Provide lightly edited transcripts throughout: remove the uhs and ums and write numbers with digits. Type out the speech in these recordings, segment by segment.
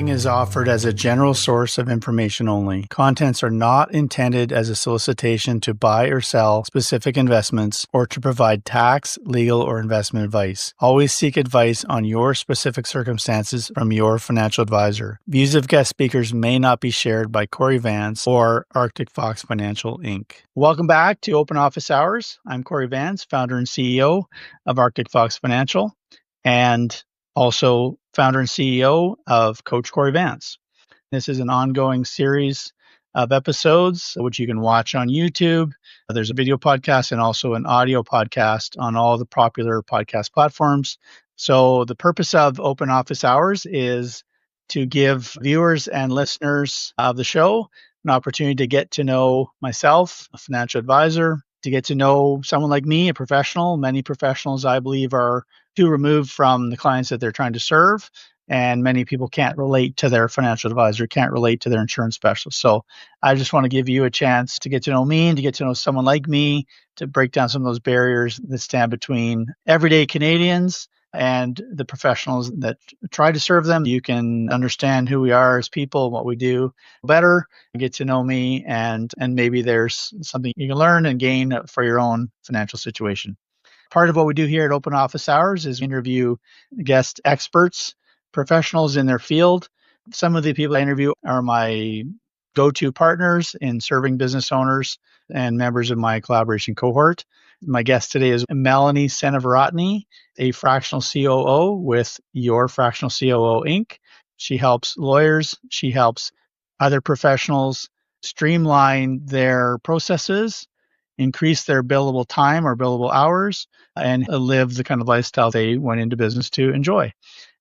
Marketing is offered as a general source of information only. Contents are not intended as a solicitation to buy or sell specific investments or to provide tax, legal, or investment advice. Always seek advice on your specific circumstances from your financial advisor. Views of guest speakers may not be shared by Cory Vance or Arctic Fox Financial Inc. Welcome back to Open Office Hours. I'm Cory Vance, founder and CEO of Arctic Fox Financial, and also founder and CEO of Coach Cory Vance. This is an ongoing series of episodes, which you can watch on YouTube. There's a video podcast and also an audio podcast on all the popular podcast platforms. So the purpose of Open Office Hours is to give viewers and listeners of the show an opportunity to get to know myself, a financial advisor, to get to know someone like me, a professional. Many professionals, I believe, are too removed from the clients that they're trying to serve. And many people can't relate to their financial advisor, can't relate to their insurance specialist. So I just want to give you a chance to get to know me and to get to know someone like me, to break down some of those barriers that stand between everyday Canadians and the professionals that try to serve them. You can understand who we are as people, what we do better, get to know me, and maybe there's something you can learn and gain for your own financial situation. Part of what we do here at Open Office Hours is interview guest experts, professionals in their field. Some of the people I interview are my go-to partners in serving business owners and members of my collaboration cohort. My guest today is Melanie Seneviratne, a fractional COO with Your Fractional COO Inc. She helps lawyers, she helps other professionals streamline their processes, increase their billable time or billable hours, and live the kind of lifestyle they went into business to enjoy.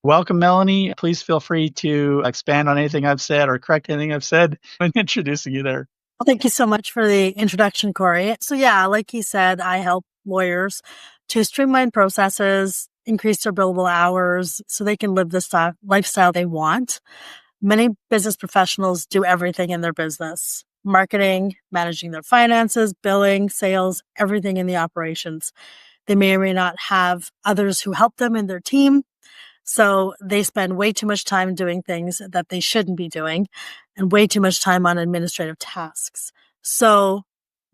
Welcome, Melanie. Please feel free to expand on anything I've said or correct anything I've said when introducing you there. Well, thank you so much for the introduction, Cory. So yeah, like you said, I help lawyers to streamline processes, increase their billable hours so they can live the lifestyle they want. Many business professionals do everything in their business: marketing, managing their finances, billing, sales, everything in the operations. They may or may not have others who help them in their team. So they spend way too much time doing things that they shouldn't be doing and way too much time on administrative tasks. So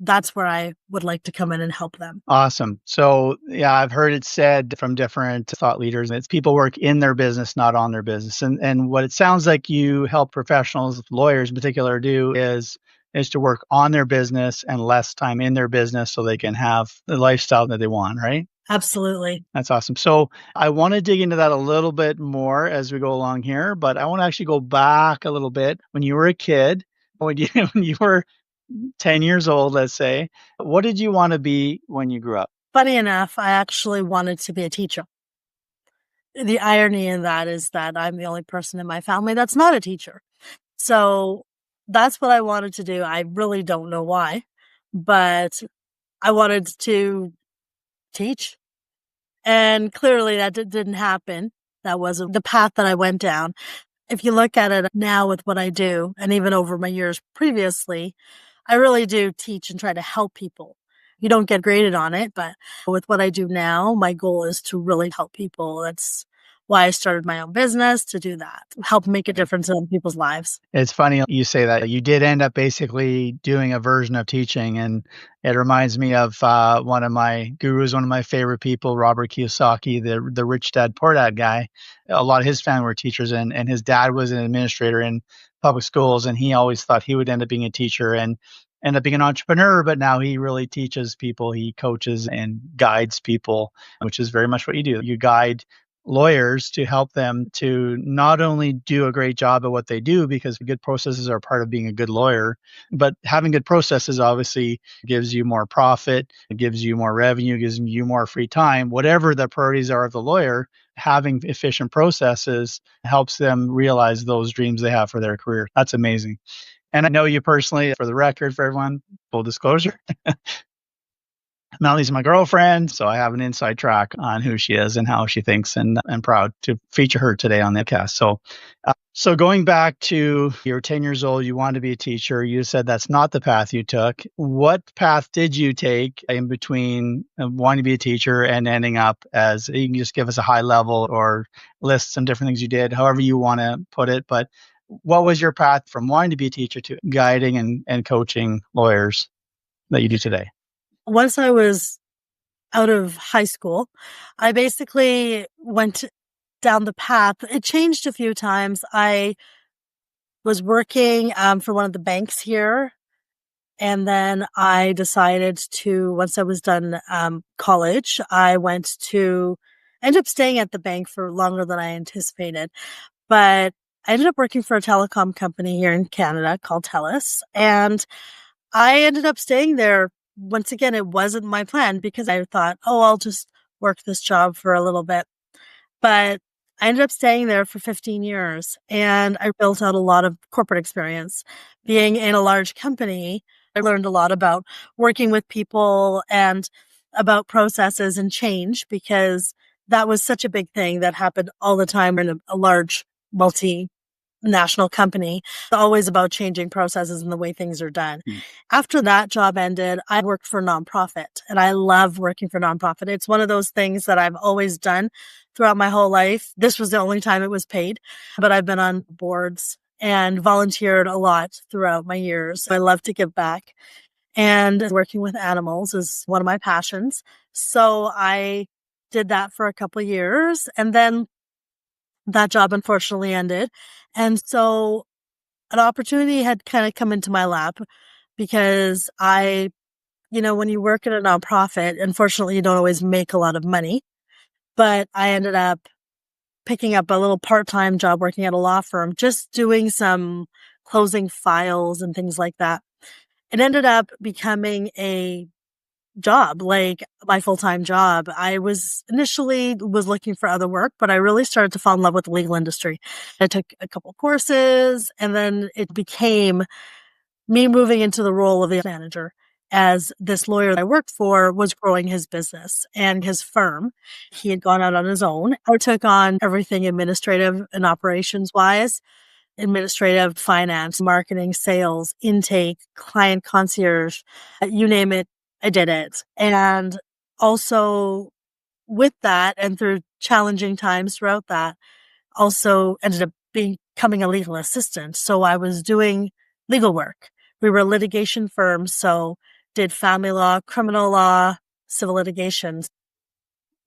that's where I would like to come in and help them. Awesome. So yeah, I've heard it said from different thought leaders, it's people work in their business, not on their business. And what it sounds like you help professionals, lawyers in particular, do is to work on their business and less time in their business so they can have the lifestyle that they want, right? Absolutely. That's awesome. So I want to dig into that a little bit more as we go along here, but I want to actually go back a little bit. When you were a kid, when you were 10 years old, let's say, what did you want to be when you grew up? Funny enough, I actually wanted to be a teacher. The irony in that is that I'm the only person in my family that's not a teacher. So that's what I wanted to do. I really don't know why, but I wanted to teach. And clearly that didn't happen. That wasn't the path that I went down. If you look at it now with what I do, and even over my years previously, I really do teach and try to help people. You don't get graded on it, but with what I do now, my goal is to really help people. That's why I started my own business, to do that, help make a difference in people's lives. It's funny you say that. You did end up basically doing a version of teaching, and it reminds me of one of my gurus, one of my favorite people, Robert Kiyosaki, the rich dad, poor dad guy. A lot of his family were teachers, and his dad was an administrator in public schools, and he always thought he would end up being a teacher and end up being an entrepreneur, but now he really teaches people. He coaches and guides people, which is very much what you do. You guide lawyers to help them to not only do a great job at what they do, because good processes are part of being a good lawyer, but having good processes obviously gives you more profit, it gives you more revenue, gives you more free time. Whatever the priorities are of the lawyer, having efficient processes helps them realize those dreams they have for their career. That's amazing. And I know you personally, for the record, for everyone, full disclosure, Melanie's my girlfriend, so I have an inside track on who she is and how she thinks, and I'm proud to feature her today on the podcast. So going back to you're 10 years old, you wanted to be a teacher. You said that's not the path you took. What path did you take in between wanting to be a teacher and ending up as, you can just give us a high level or list some different things you did, however you want to put it. But what was your path from wanting to be a teacher to guiding and coaching lawyers that you do today? Once I was out of high school, I basically went down the path. It changed a few times. I was working for one of the banks here. And then I decided to, once I was done college, I ended up staying at the bank for longer than I anticipated. But I ended up working for a telecom company here in Canada called TELUS. And I ended up staying there. Once again, it wasn't my plan because I thought, oh, I'll just work this job for a little bit. But I ended up staying there for 15 years and I built out a lot of corporate experience. Being in a large company, I learned a lot about working with people and about processes and change because that was such a big thing that happened all the time in a large multinational company. It's always about changing processes and the way things are done. After that job ended, I worked for a nonprofit and I love working for nonprofit. It's one of those things that I've always done throughout my whole life. This was the only time it was paid, but I've been on boards and volunteered a lot throughout my years. I love to give back, and working with animals is one of my passions. So I did that for a couple of years, and then that job unfortunately ended. And so an opportunity had kind of come into my lap because when you work in a nonprofit, unfortunately, you don't always make a lot of money. But I ended up picking up a little part-time job working at a law firm, just doing some closing files and things like that. It ended up becoming a job, like my full-time job. I was initially looking for other work, but I really started to fall in love with the legal industry. I took a couple courses and then it became me moving into the role of the manager as this lawyer that I worked for was growing his business and his firm. He had gone out on his own. I took on everything administrative and operations wise, administrative, finance, marketing, sales, intake, client concierge, you name it, I did it. And also with that and through challenging times throughout that, also ended up becoming a legal assistant. So I was doing legal work. We were a litigation firm, so did family law, criminal law, civil litigations.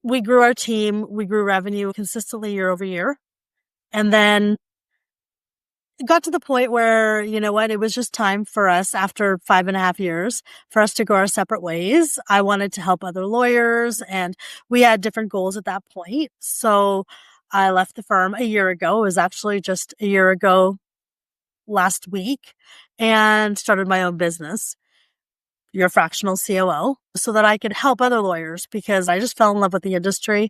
We grew our team. We grew revenue consistently year over year. And then it got to the point where, it was just time for us after 5.5 years for us to go our separate ways. I wanted to help other lawyers and we had different goals at that point. So I left the firm a year ago. It was actually just a year ago last week and started my own business, Your Fractional COO, so that I could help other lawyers because I just fell in love with the industry.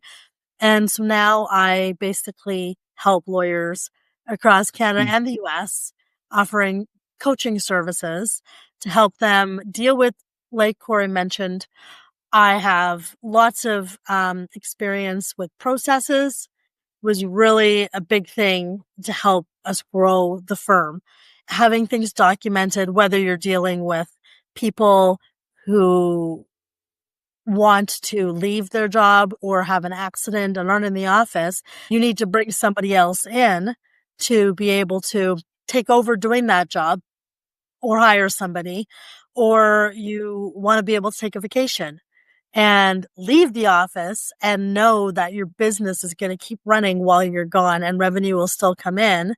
And so now I basically help lawyers across Canada and the US offering coaching services to help them deal with, like Cory mentioned, I have lots of experience with processes. Was really a big thing to help us grow the firm. Having things documented, whether you're dealing with people who want to leave their job or have an accident and aren't in the office, you need to bring somebody else in to be able to take over doing that job or hire somebody, or you want to be able to take a vacation and leave the office and know that your business is going to keep running while you're gone and revenue will still come in.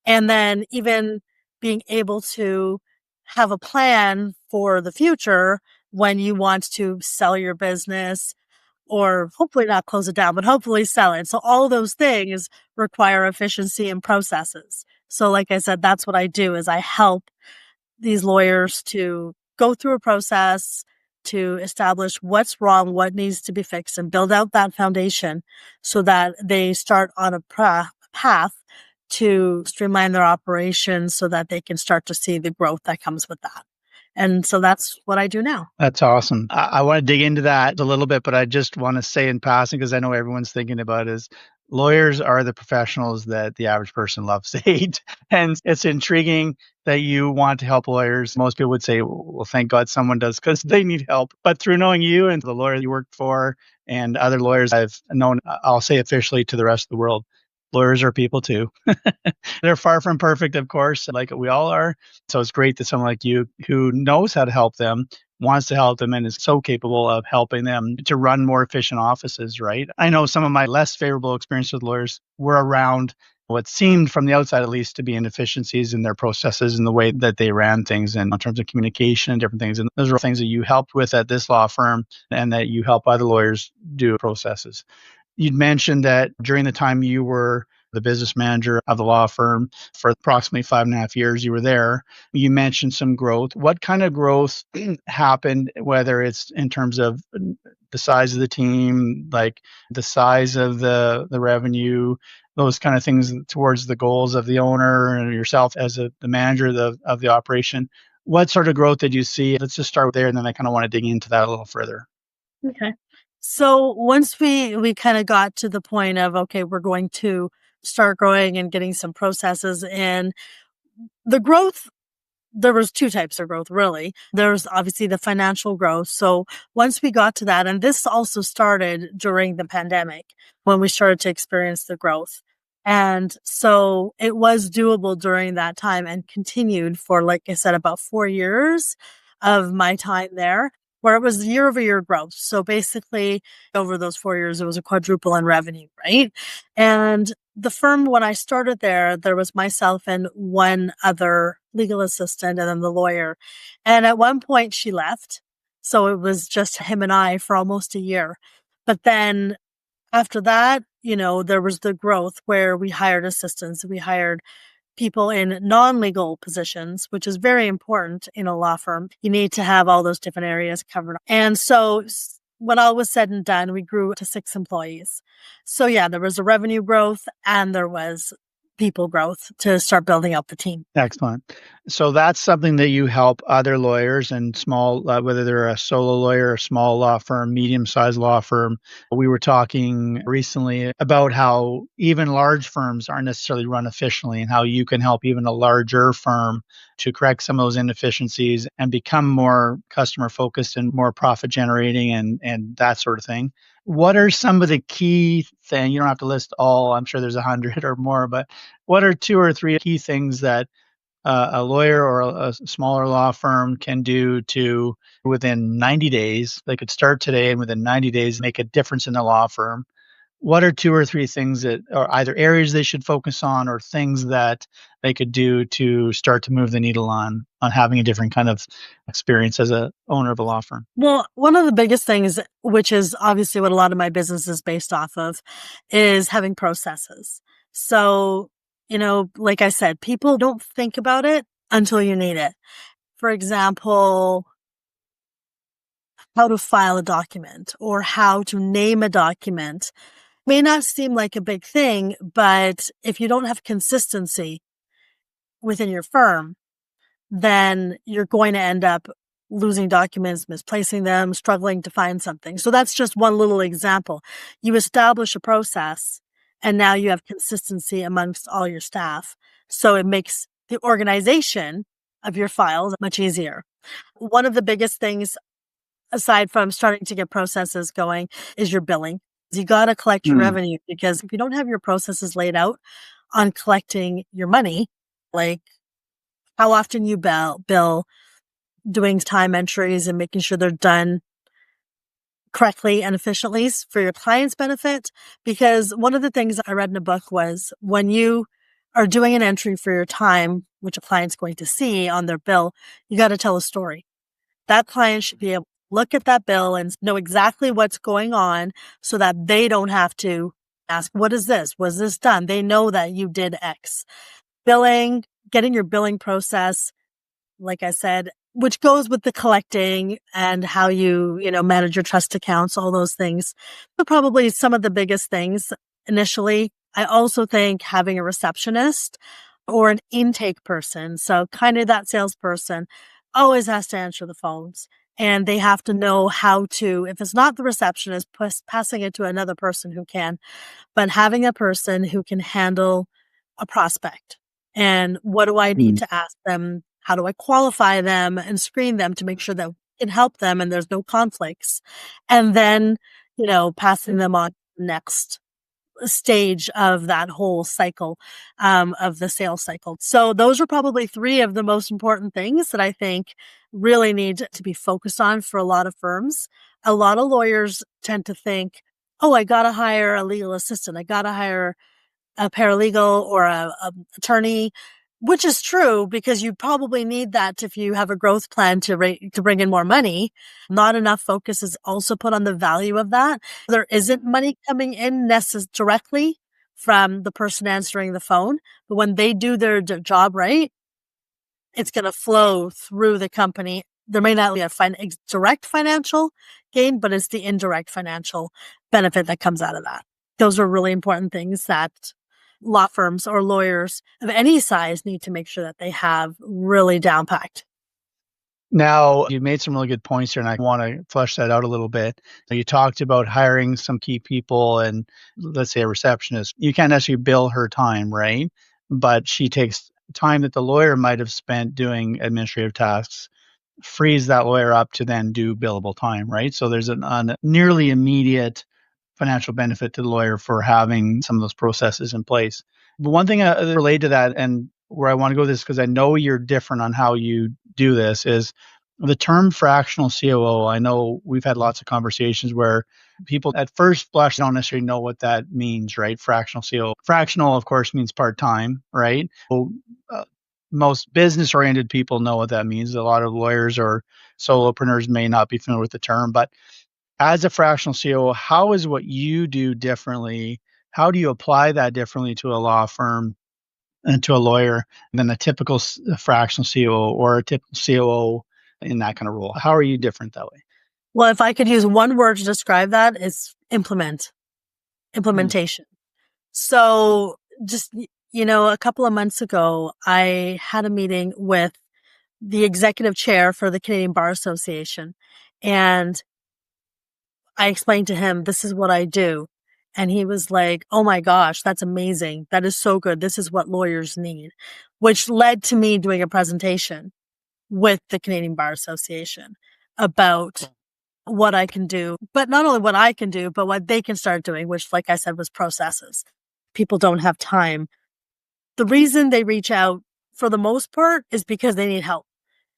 And then even being able to have a plan for the future when you want to sell your business or hopefully not close it down, but hopefully sell it. So all those things require efficiency and processes. So like I said, that's what I do is I help these lawyers to go through a process to establish what's wrong, what needs to be fixed, and build out that foundation so that they start on a path to streamline their operations so that they can start to see the growth that comes with that. And so that's what I do now. That's awesome. I want to dig into that a little bit, but I just want to say in passing, because I know everyone's thinking about is lawyers are the professionals that the average person loves to hate. And it's intriguing that you want to help lawyers. Most people would say, well, thank God someone does because they need help. But through knowing you and the lawyer you worked for and other lawyers I've known, I'll say officially to the rest of the world, lawyers are people too. They're far from perfect, of course, like we all are. So it's great that someone like you who knows how to help them, wants to help them, and is so capable of helping them to run more efficient offices, right? I know some of my less favorable experiences with lawyers were around what seemed from the outside, at least, to be inefficiencies in their processes and the way that they ran things and in terms of communication and different things. And those are things that you helped with at this law firm and that you help other lawyers do processes. You'd mentioned that during the time you were the business manager of the law firm for approximately 5.5 years, you were there. You mentioned some growth. What kind of growth happened, whether it's in terms of the size of the team, like the size of the revenue, those kind of things towards the goals of the owner and yourself as the manager of the operation? What sort of growth did you see? Let's just start there, and then I kind of want to dig into that a little further. Okay. So once we kind of got to the point of, okay, we're going to start growing and getting some processes in, the growth, there was two types of growth, really. There's obviously the financial growth. So once we got to that, and this also started during the pandemic when we started to experience the growth. And so it was doable during that time and continued for, like I said, about 4 years of my time there, where it was year-over-year growth. So basically, over those 4 years, it was a quadruple in revenue, right? And the firm, when I started there was myself and one other legal assistant and then the lawyer. And at one point she left. So it was just him and I for almost a year. But then after that, there was the growth where we hired assistants. We hired people in non-legal positions, which is very important in a law firm. You need to have all those different areas covered. And so when all was said and done, we grew to 6 employees. So yeah, there was a revenue growth and there was people growth to start building up the team. Excellent. So that's something that you help other lawyers and small, whether they're a solo lawyer, a small law firm, medium-sized law firm. We were talking recently about how even large firms aren't necessarily run efficiently and how you can help even a larger firm to correct some of those inefficiencies and become more customer focused and more profit generating and that sort of thing. What are some of the key things? You don't have to list all, I'm sure there's 100 or more, but what are 2 or 3 key things that a lawyer or a smaller law firm can do to, within 90 days, they could start today and within 90 days make a difference in the law firm? What are 2 or 3 things that are either areas they should focus on or things that they could do to start to move the needle on having a different kind of experience as a owner of a law firm? Well, one of the biggest things, which is obviously what a lot of my business is based off of, is having processes. So, like I said, people don't think about it until you need it. For example, how to file a document or how to name a document may not seem like a big thing, but if you don't have consistency within your firm, then you're going to end up losing documents, misplacing them, struggling to find something. So that's just one little example. You establish a process and now you have consistency amongst all your staff. So it makes the organization of your files much easier. One of the biggest things, aside from starting to get processes going, is your billing. You got to collect your revenue, because if you don't have your processes laid out on collecting your money, like how often you bill, doing time entries and making sure they're done correctly and efficiently for your client's benefit. Because one of the things I read in a book was when you are doing an entry for your time, which a client's going to see on their bill, you got to tell a story. That client should be able to look at that bill and know exactly what's going on so that they don't have to ask, what is this? Was this done? They know that you did X. Billing, getting your billing process, like I said, which goes with the collecting and how you manage your trust accounts, all those things. But probably some of the biggest things initially. I also think having a receptionist or an intake person, so kind of that salesperson always has to answer the phones, and they have to know how to, if it's not the receptionist, passing it to another person who can, but having a person who can handle a prospect. And what do I need to ask them? How do I qualify them and screen them to make sure that we can help them and there's no conflicts? And then, passing them on to the next stage of that whole cycle, of the sales cycle. So those are probably three of the most important things that I think really need to be focused on for a lot of firms. A lot of lawyers tend to think, oh, I got to hire a legal assistant. I got to hire a paralegal or a attorney, which is true because you probably need that if you have a growth plan to bring in more money. Not enough focus is also put on the value of that. There isn't money coming in directly from the person answering the phone, but when they do their job right, it's going to flow through the company. There may not be a direct financial gain, but it's the indirect financial benefit that comes out of that. Those are really important things that law firms or lawyers of any size need to make sure that they have really down packed. Now, you made some really good points here, and I want to flesh that out a little bit. You talked about hiring some key people and, let's say, a receptionist. You can't necessarily bill her time, right? But she takes time that the lawyer might have spent doing administrative tasks, frees that lawyer up to then do billable time, right? So there's a nearly immediate financial benefit to the lawyer for having some of those processes in place. But one thing related to that, and where I want to go with this, because I know you're different on how you do this, is the term fractional COO. I know we've had lots of conversations where people at first blush don't necessarily know what that means, right? Fractional COO. Fractional, of course, means part-time, right? So, most business-oriented people know what that means. A lot of lawyers or solopreneurs may not be familiar with the term, but as a fractional COO, how is what you do differently? How do you apply that differently to a law firm and to a lawyer than a typical fractional COO or a typical COO in that kind of role? How are you different that way? Well, if I could use one word to describe that, it's implementation. So just, a couple of months ago, I had a meeting with the executive chair for the Canadian Bar Association, and I explained to him, this is what I do. And he was like, oh my gosh, that's amazing. That is so good. This is what lawyers need, which led to me doing a presentation with the Canadian Bar Association about what I can do, but not only what I can do, but what they can start doing, which, like I said, was processes. People don't have time. The reason they reach out for the most part is because they need help.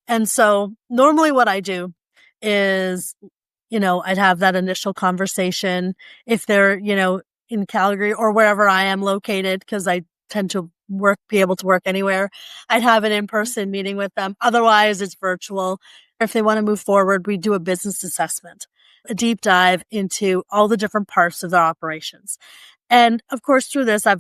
And so normally what I do is, I'd have that initial conversation if they're, in Calgary or wherever I am located, because I tend to be able to work anywhere. I'd have an in-person meeting with them. Otherwise, it's virtual. If they want to move forward, we do a business assessment, a deep dive into all the different parts of their operations. And of course, through this, I've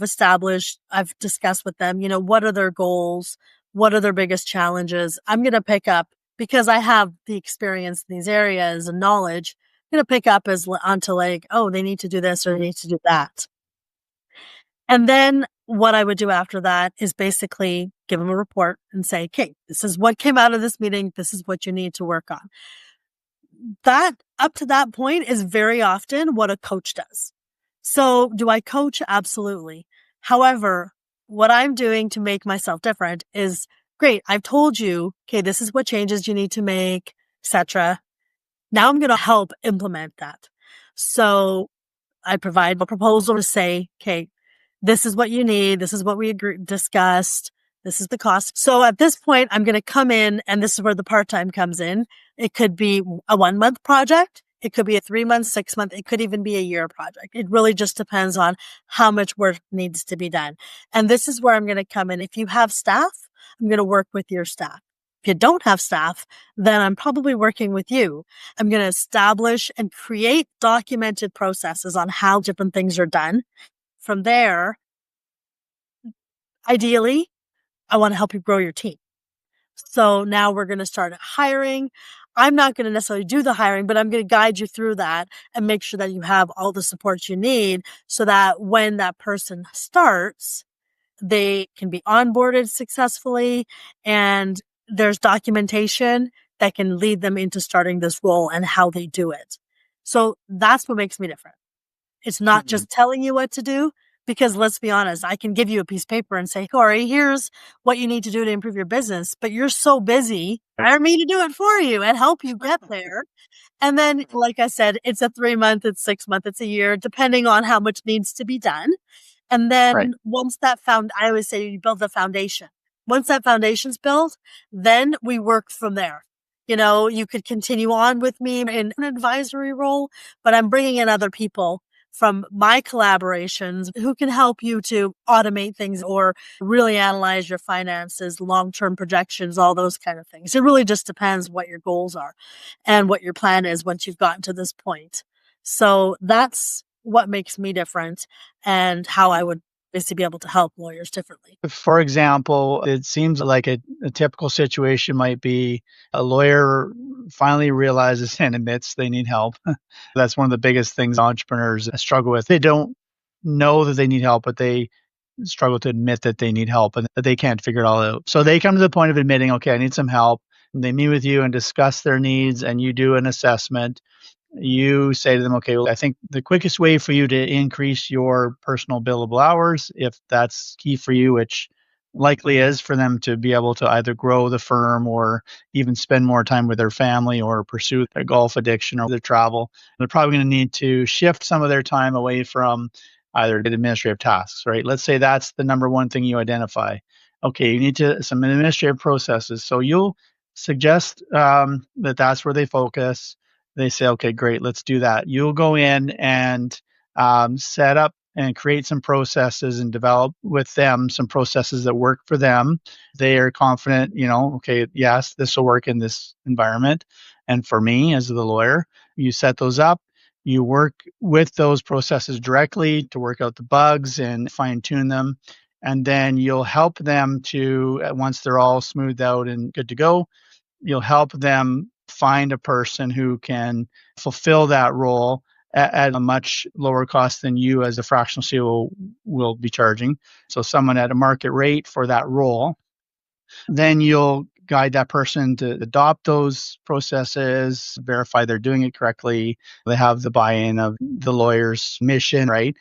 discussed with them, what are their goals? What are their biggest challenges? I'm going to pick up, because I have the experience in these areas and knowledge, I'm going to pick up onto like, oh, they need to do this or they need to do that. And then what I would do after that is basically give them a report and say, okay, this is what came out of this meeting. This is what you need to work on. That up to that point is very often what a coach does. So do I coach? Absolutely. However, what I'm doing to make myself different is, great, I've told you, okay, this is what changes you need to make, etc. Now I'm going to help implement that. So I provide a proposal to say, okay, this is what you need. This is what we discussed. This is the cost. So at this point, I'm going to come in, and this is where the part-time comes in. It could be a 1-month project. It could be a 3-month, 6-month. It could even be a year project. It really just depends on how much work needs to be done. And this is where I'm going to come in. If you have staff, I'm going to work with your staff. If you don't have staff, then I'm probably working with you. I'm going to establish and create documented processes on how different things are done. From there, ideally, I want to help you grow your team. So now we're going to start hiring. I'm not going to necessarily do the hiring, but I'm going to guide you through that and make sure that you have all the support you need so that when that person starts, they can be onboarded successfully and there's documentation that can lead them into starting this role and how they do it. So that's what makes me different. It's not just telling you what to do, because let's be honest, I can give you a piece of paper and say, Cory, here's what you need to do to improve your business, but you're so busy, hire me to do it for you and help you get there. And then, like I said, it's a 3-month, it's 6 month, it's a year, depending on how much needs to be done. And then once that I always say you build the foundation. Once that foundation's built, then we work from there. You could continue on with me in an advisory role, but I'm bringing in other people from my collaborations who can help you to automate things or really analyze your finances, long-term projections, all those kind of things. It really just depends what your goals are and what your plan is once you've gotten to this point. So that's what makes me different and how I would basically be able to help lawyers differently. For example, it seems like a typical situation might be a lawyer finally realizes and admits they need help. That's one of the biggest things entrepreneurs struggle with. They don't know that they need help, but they struggle to admit that they need help and that they can't figure it all out. So they come to the point of admitting, okay, I need some help. And they meet with you and discuss their needs, and you do an assessment. You say to them, okay, well, I think the quickest way for you to increase your personal billable hours, if that's key for you, which likely is for them to be able to either grow the firm or even spend more time with their family or pursue their golf addiction or their travel, they're probably going to need to shift some of their time away from either administrative tasks, right? Let's say that's the number one thing you identify. Okay, you need some administrative processes. So you'll suggest that that's where they focus. They say, okay, great, let's do that. You'll go in and set up and create some processes and develop with them some processes that work for them. They are confident, okay, yes, this will work in this environment. And for me as the lawyer, you set those up. You work with those processes directly to work out the bugs and fine tune them. And then you'll help them to, once they're all smoothed out and good to go, you'll help them find a person who can fulfill that role at a much lower cost than you as a fractional COO will be charging. So someone at a market rate for that role. Then you'll guide that person to adopt those processes, verify they're doing it correctly. They have the buy-in of the lawyer's mission, right?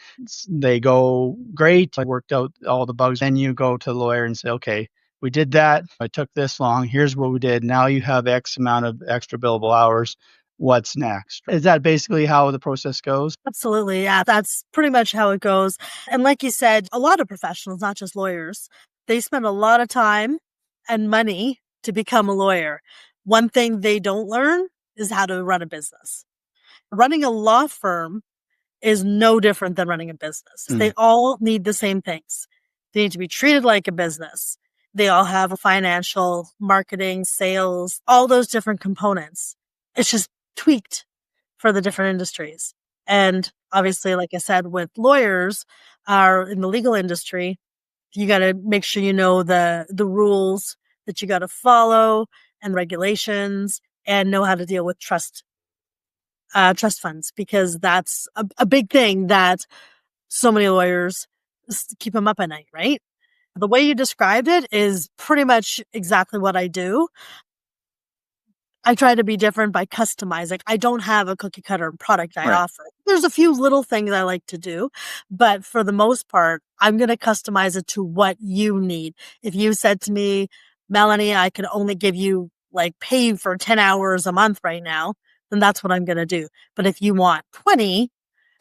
They go, great, I worked out all the bugs. Then you go to the lawyer and say, okay, we did that. It took this long. Here's what we did. Now you have X amount of extra billable hours. What's next? Is that basically how the process goes? Absolutely. Yeah, that's pretty much how it goes. And like you said, a lot of professionals, not just lawyers, they spend a lot of time and money to become a lawyer. One thing they don't learn is how to run a business. Running a law firm is no different than running a business. They all need the same things. They need to be treated like a business. They all have a financial, marketing, sales, all those different components. It's just tweaked for the different industries. And obviously, like I said, with lawyers are in the legal industry, you got to make sure you know the rules that you got to follow and regulations and know how to deal with trust funds, because that's a big thing that so many lawyers keep them up at night, right? The way you described it is pretty much exactly what I do. I try to be different by customizing. I don't have a cookie cutter product I offer. There's a few little things I like to do, but for the most part, I'm going to customize it to what you need. If you said to me, Melanie, I can only give you pay you for 10 hours a month right now, then that's what I'm going to do. But if you want 20,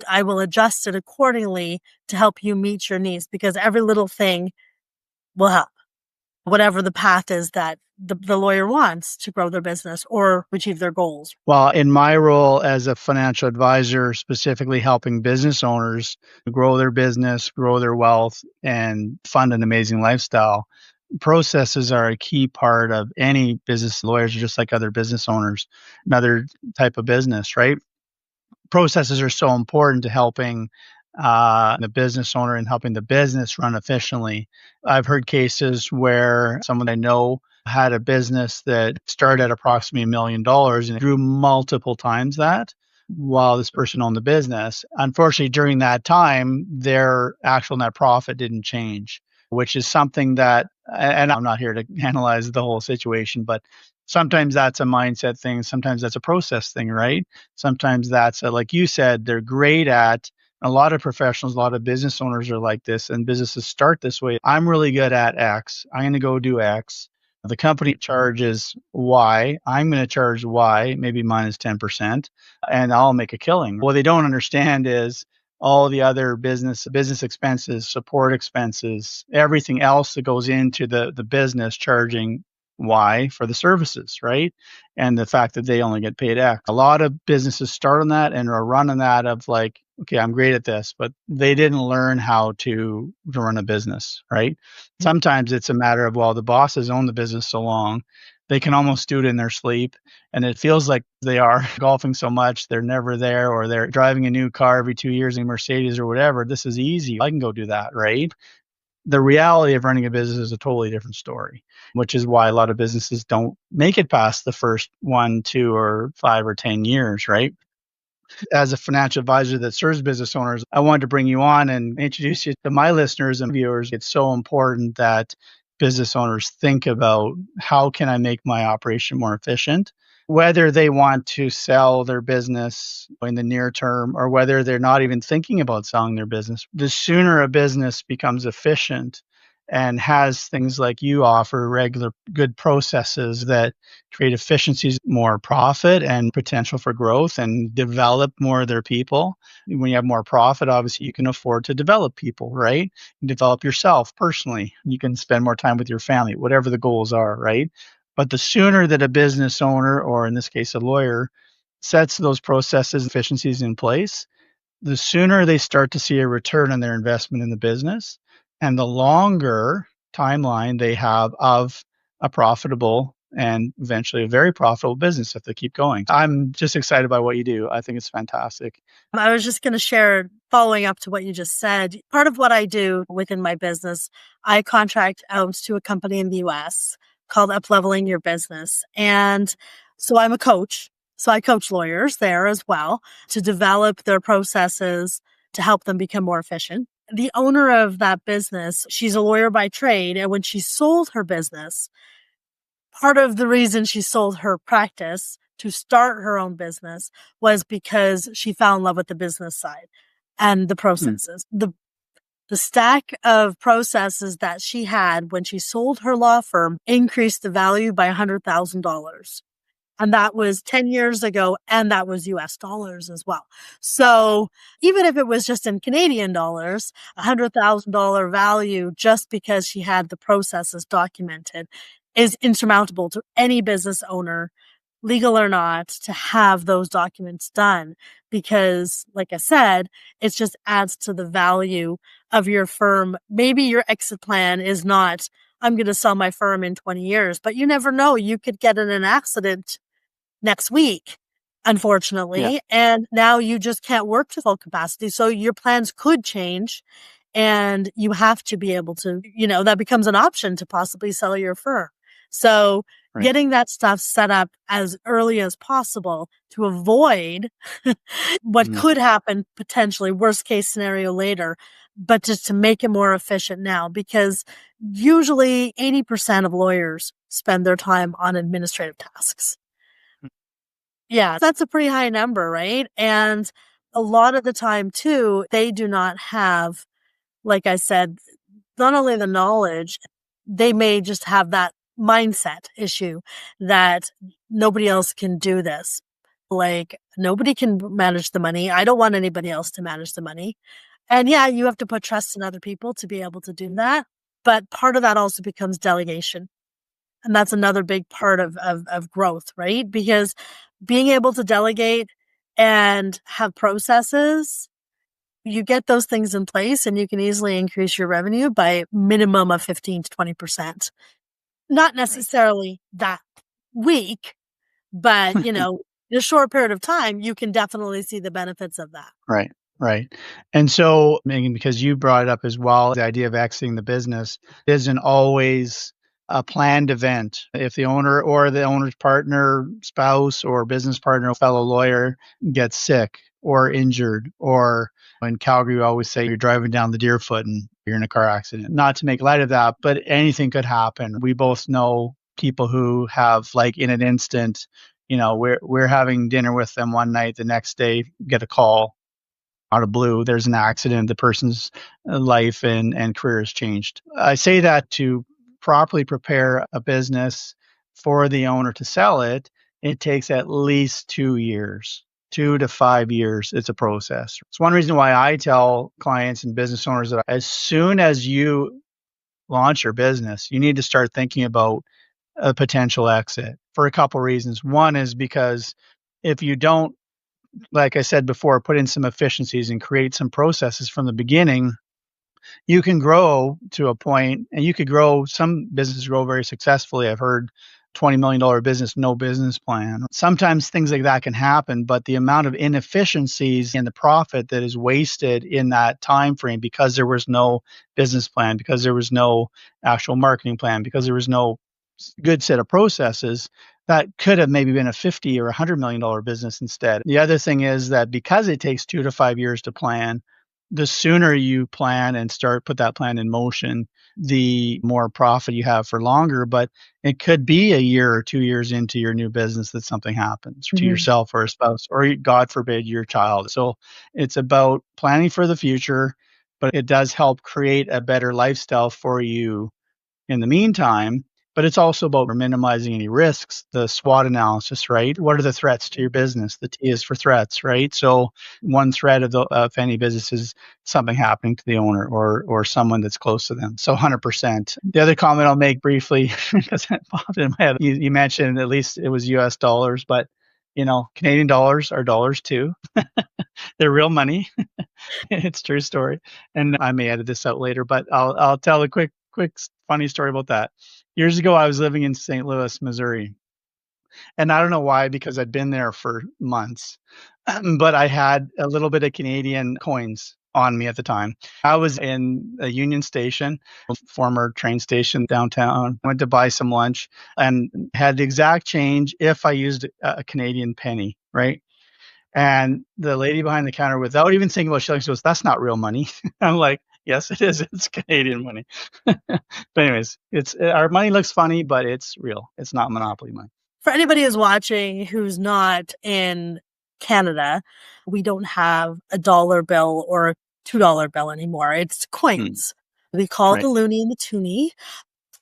I will adjust it accordingly to help you meet your needs, because every little thing will help. Whatever the path is that the lawyer wants to grow their business or achieve their goals. Well, in my role as a financial advisor, specifically helping business owners grow their business, grow their wealth, and fund an amazing lifestyle, processes are a key part of any business. Lawyers are just like other business owners, another type of business, right? Processes are so important to helping the business owner and helping the business run efficiently. I've heard cases where someone I know had a business that started at approximately $1 million and grew multiple times that while this person owned the business. Unfortunately, during that time, their actual net profit didn't change. which is something that, and I'm not here to analyze the whole situation, but sometimes that's a mindset thing. Sometimes that's a process thing, right? Sometimes that's like you said, they're great at. A lot of professionals, a lot of business owners are like this, and businesses start this way. I'm really good at X. I'm going to go do X. The company charges Y. I'm going to charge Y, maybe minus 10%, and I'll make a killing. What they don't understand is all the other business expenses, support expenses, everything else that goes into the business charging Y for the services, right? And the fact that they only get paid X. A lot of businesses start on that and are running that of like, okay, I'm great at this, but they didn't learn how to run a business, right? Sometimes it's a matter of, well, the bosses own the business so long, they can almost do it in their sleep. And it feels like they are golfing so much, they're never there, or they're driving a new car every 2 years in Mercedes or whatever. This is easy. I can go do that, right? The reality of running a business is a totally different story, which is why a lot of businesses don't make it past the first 1, 2, or 5 or 10 years, right? As a financial advisor that serves business owners, I wanted to bring you on and introduce you to my listeners and viewers. It's so important that business owners think about, how can I make my operation more efficient? Whether they want to sell their business in the near term or whether they're not even thinking about selling their business, the sooner a business becomes efficient and has things like you offer, regular good processes that create efficiencies, more profit and potential for growth, and develop more of their people. When you have more profit, obviously you can afford to develop people, right? You develop yourself personally. You can spend more time with your family, whatever the goals are, right? But the sooner that a business owner, or in this case, a lawyer, sets those processes, efficiencies in place, the sooner they start to see a return on their investment in the business, and the longer timeline they have of a profitable and eventually a very profitable business if they keep going. I'm just excited by what you do. I think it's fantastic. I was just going to share, following up to what you just said, part of what I do within my business, I contract out to a company in the US called Upleveling Your Business. And so I'm a coach. So I coach lawyers there as well to develop their processes to help them become more efficient. The owner of that business, she's a lawyer by trade. And when she sold her business, part of the reason she sold her practice to start her own business was because she fell in love with the business side and the processes. The stack of processes that she had when she sold her law firm increased the value by $100,000. And that was 10 years ago, and that was US dollars as well. So even if it was just in Canadian dollars, $100,000 value just because she had the processes documented is insurmountable to any business owner, legal or not, to have those documents done. Because, like I said, it just adds to the value of your firm. Maybe your exit plan is not, I'm going to sell my firm in 20 years, but you never know. You could get in an accident next week, unfortunately. And now you just can't work to full capacity. So your plans could change and you have to be able to, that becomes an option to possibly sell your firm. So getting that stuff set up as early as possible to avoid what could happen potentially, worst case scenario later, but just to make it more efficient now, because usually 80% of lawyers spend their time on administrative tasks. Yeah, that's a pretty high number, right? And a lot of the time too, they do not have, like I said, not only the knowledge, they may just have that mindset issue that nobody else can do this. Like, nobody can manage the money. I don't want anybody else to manage the money. And yeah, you have to put trust in other people to be able to do that. But part of that also becomes delegation. And that's another big part of growth, right? Because being able to delegate and have processes, you get those things in place and you can easily increase your revenue by minimum of 15 to 20%. Not necessarily that week, but, in a short period of time, you can definitely see the benefits of that. Right. Right. And so, Megan, because you brought it up as well, the idea of exiting the business isn't always a planned event. If the owner or the owner's partner, spouse, or business partner, fellow lawyer gets sick, or injured, or in Calgary, we always say you're driving down the Deerfoot and you're in a car accident. Not to make light of that, but anything could happen. We both know people who have, like, in an instant, we're having dinner with them one night, the next day get a call out of blue, there's an accident, the person's life and career has changed. I say that to properly prepare a business for the owner to sell it, it takes at least 2 years. 2 to 5 years, it's a process. It's one reason why I tell clients and business owners that as soon as you launch your business, you need to start thinking about a potential exit for a couple reasons. One is because if you don't, like I said before, put in some efficiencies and create some processes from the beginning, you can grow to a point, and you could grow. Some businesses grow very successfully. I've heard $20 million business, no business plan. Sometimes things like that can happen, but the amount of inefficiencies in the profit that is wasted in that time frame because there was no business plan, because there was no actual marketing plan, because there was no good set of processes, that could have maybe been a $50 or $100 million business instead. The other thing is that because it takes 2 to 5 years to plan, the sooner you plan and put that plan in motion, the more profit you have for longer. But it could be a year or 2 years into your new business that something happens to yourself or a spouse, or God forbid, your child. So it's about planning for the future, but it does help create a better lifestyle for you in the meantime. But it's also about minimizing any risks, the SWOT analysis, right? What are the threats to your business? The T is for threats, right? So one threat of any business is something happening to the owner or someone that's close to them. So 100%. The other comment I'll make briefly, because it popped in my head, you mentioned at least it was US dollars, but Canadian dollars are dollars too. They're real money. It's a true story. And I may edit this out later, but I'll tell a quick funny story about that. Years ago, I was living in St. Louis, Missouri. And I don't know why, because I'd been there for months, but I had a little bit of Canadian coins on me at the time. I was in a Union Station, a former train station downtown. I went to buy some lunch and had the exact change if I used a Canadian penny, right? And the lady behind the counter, without even thinking about shillings, goes, "That's not real money." I'm like, "Yes, it is. It's Canadian money." But anyways, our money looks funny, but it's real. It's not monopoly money. For anybody who's watching who's not in Canada, we don't have a dollar bill or a $2 bill anymore. It's coins. We call it the loonie and the toonie.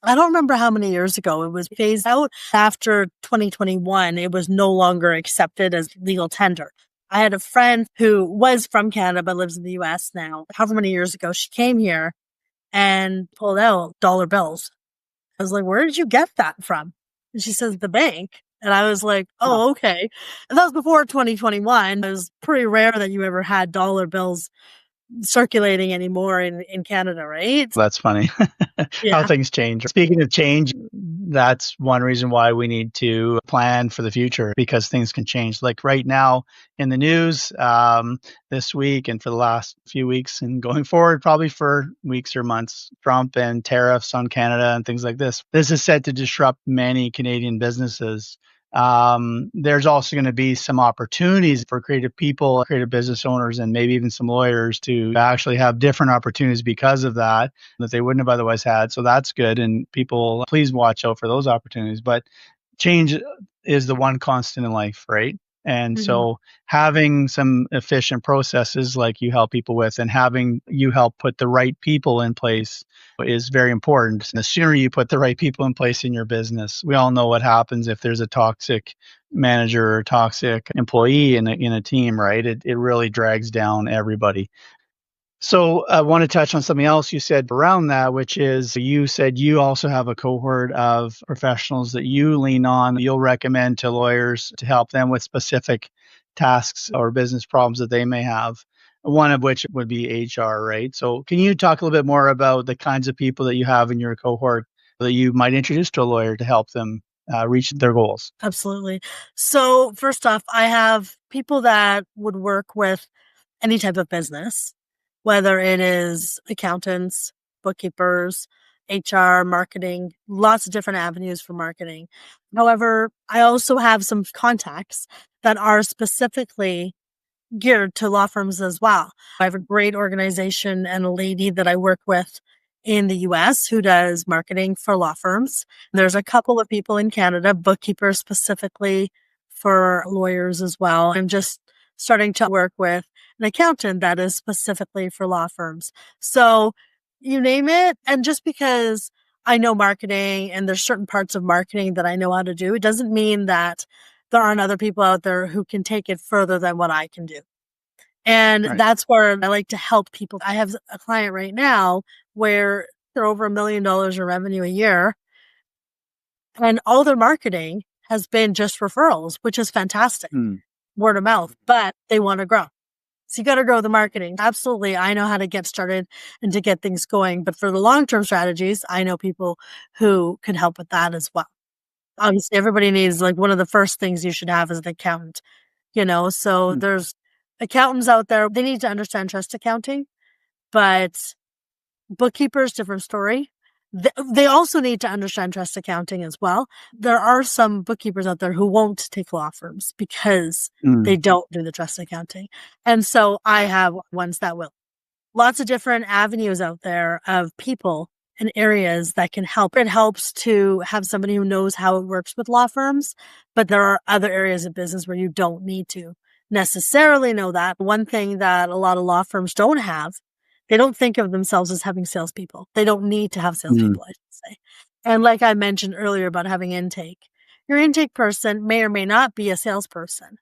I don't remember how many years ago it was phased out. After 2021, it was no longer accepted as legal tender. I had a friend who was from Canada but lives in the US now. However many years ago, she came here and pulled out dollar bills. I was like, "Where did you get that from?" And she says, "The bank." And I was like, "Oh, okay." And that was before 2021. It was pretty rare that you ever had dollar bills circulating anymore in Canada, right? That's funny. How things change. Speaking of change, that's one reason why we need to plan for the future, because things can change. Like right now in the news, this week and for the last few weeks and going forward, probably for weeks or months, Trump and tariffs on Canada and things like this. This is set to disrupt many Canadian businesses. There's also going to be some opportunities for creative people, creative business owners, and maybe even some lawyers to actually have different opportunities because of that they wouldn't have otherwise had. So that's good. And people, please watch out for those opportunities. But change is the one constant in life, right? And so having some efficient processes like you help people with, and having you help put the right people in place is very important. And the sooner you put the right people in place in your business, we all know what happens if there's a toxic manager or toxic employee in a team, right? It really drags down everybody. So I want to touch on something else you said around that, which is you said you also have a cohort of professionals that you lean on. You'll recommend to lawyers to help them with specific tasks or business problems that they may have. One of which would be HR, right? So can you talk a little bit more about the kinds of people that you have in your cohort that you might introduce to a lawyer to help them reach their goals? Absolutely. So first off, I have people that would work with any type of business, whether it is accountants, bookkeepers, HR, marketing, lots of different avenues for marketing. However, I also have some contacts that are specifically geared to law firms as well. I have a great organization and a lady that I work with in the US who does marketing for law firms. There's a couple of people in Canada, bookkeepers specifically for lawyers as well. I'm just starting to work with an accountant that is specifically for law firms. So you name it. And just because I know marketing and there's certain parts of marketing that I know how to do, it doesn't mean that there aren't other people out there who can take it further than what I can do. And Right. that's where I like to help people. I have a client right now where they're over $1 million in revenue a year, and all their marketing has been just referrals, which is fantastic, word of mouth, but they want to grow. So you got to grow the marketing. Absolutely. I know how to get started and to get things going. But for the long-term strategies, I know people who can help with that as well. Obviously, everybody needs, like, one of the first things you should have is an accountant, so there's accountants out there. They need to understand trust accounting, but bookkeepers, different story. They also need to understand trust accounting as well. There are some bookkeepers out there who won't take law firms because they don't do the trust accounting. And so I have ones that will. Lots of different avenues out there of people and areas that can help. It helps to have somebody who knows how it works with law firms, but there are other areas of business where you don't need to necessarily know that. One thing that a lot of law firms don't have, they don't think of themselves as having salespeople. They don't need to have salespeople, I should say. And like I mentioned earlier about having intake, your intake person may or may not be a salesperson.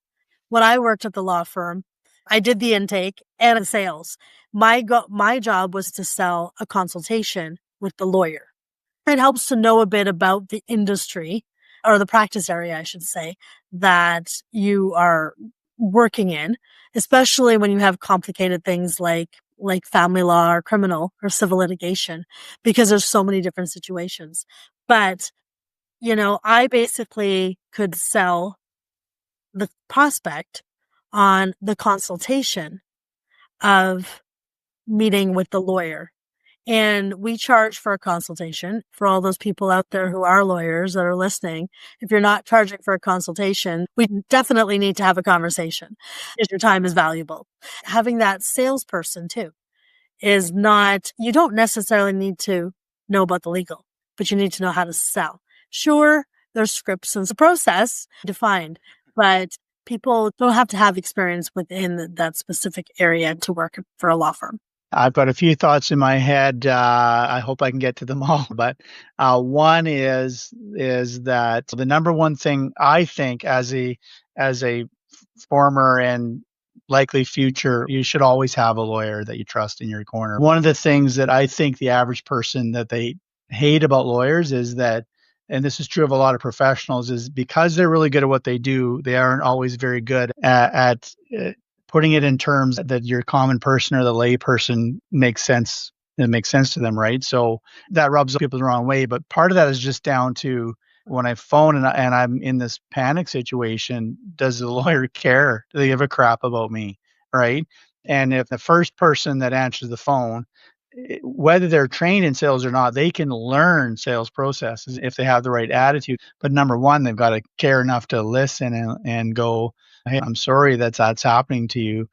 When I worked at the law firm, I did the intake and the sales. My job was to sell a consultation with the lawyer. It helps to know a bit about the industry, or the practice area, I should say, that you are working in, especially when you have complicated things like family law or criminal or civil litigation, because there's so many different situations. But, I basically could sell the prospect on the consultation of meeting with the lawyer. And we charge for a consultation. For all those people out there who are lawyers that are listening, if you're not charging for a consultation, we definitely need to have a conversation because your time is valuable. Having that salesperson too is not, you don't necessarily need to know about the legal, but you need to know how to sell. Sure, there's scripts and the process defined, but people don't have to have experience within that specific area to work for a law firm. I've got a few thoughts in my head. I hope I can get to them all. But one is that the number one thing I think as a former and likely future, you should always have a lawyer that you trust in your corner. One of the things that I think the average person that they hate about lawyers is that, and this is true of a lot of professionals, is because they're really good at what they do, they aren't always very good at putting it in terms that your common person or the lay person makes sense. It makes sense to them, right? So that rubs people the wrong way. But part of that is just down to when I phone and I'm in this panic situation, does the lawyer care? Do they give a crap about me, right? And if the first person that answers the phone, whether they're trained in sales or not, they can learn sales processes if they have the right attitude. But number one, they've got to care enough to listen and go, hey, I'm sorry that's happening to you.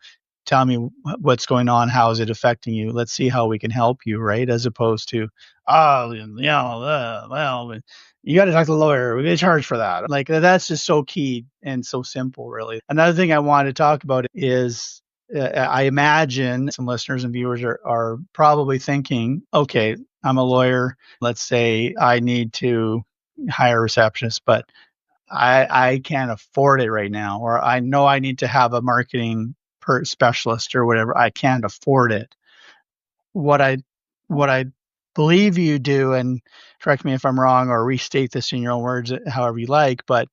Tell me what's going on. How is it affecting you? Let's see how we can help you, right? As opposed to, well, you got to talk to the lawyer. We get charged for that. Like, that's just so key and so simple, really. Another thing I wanted to talk about is I imagine some listeners and viewers are probably thinking, okay, I'm a lawyer. Let's say I need to hire a receptionist, but I can't afford it right now, or I know I need to have a marketing specialist or whatever. I can't afford it. What I believe you do, and correct me if I'm wrong or restate this in your own words, however you like, but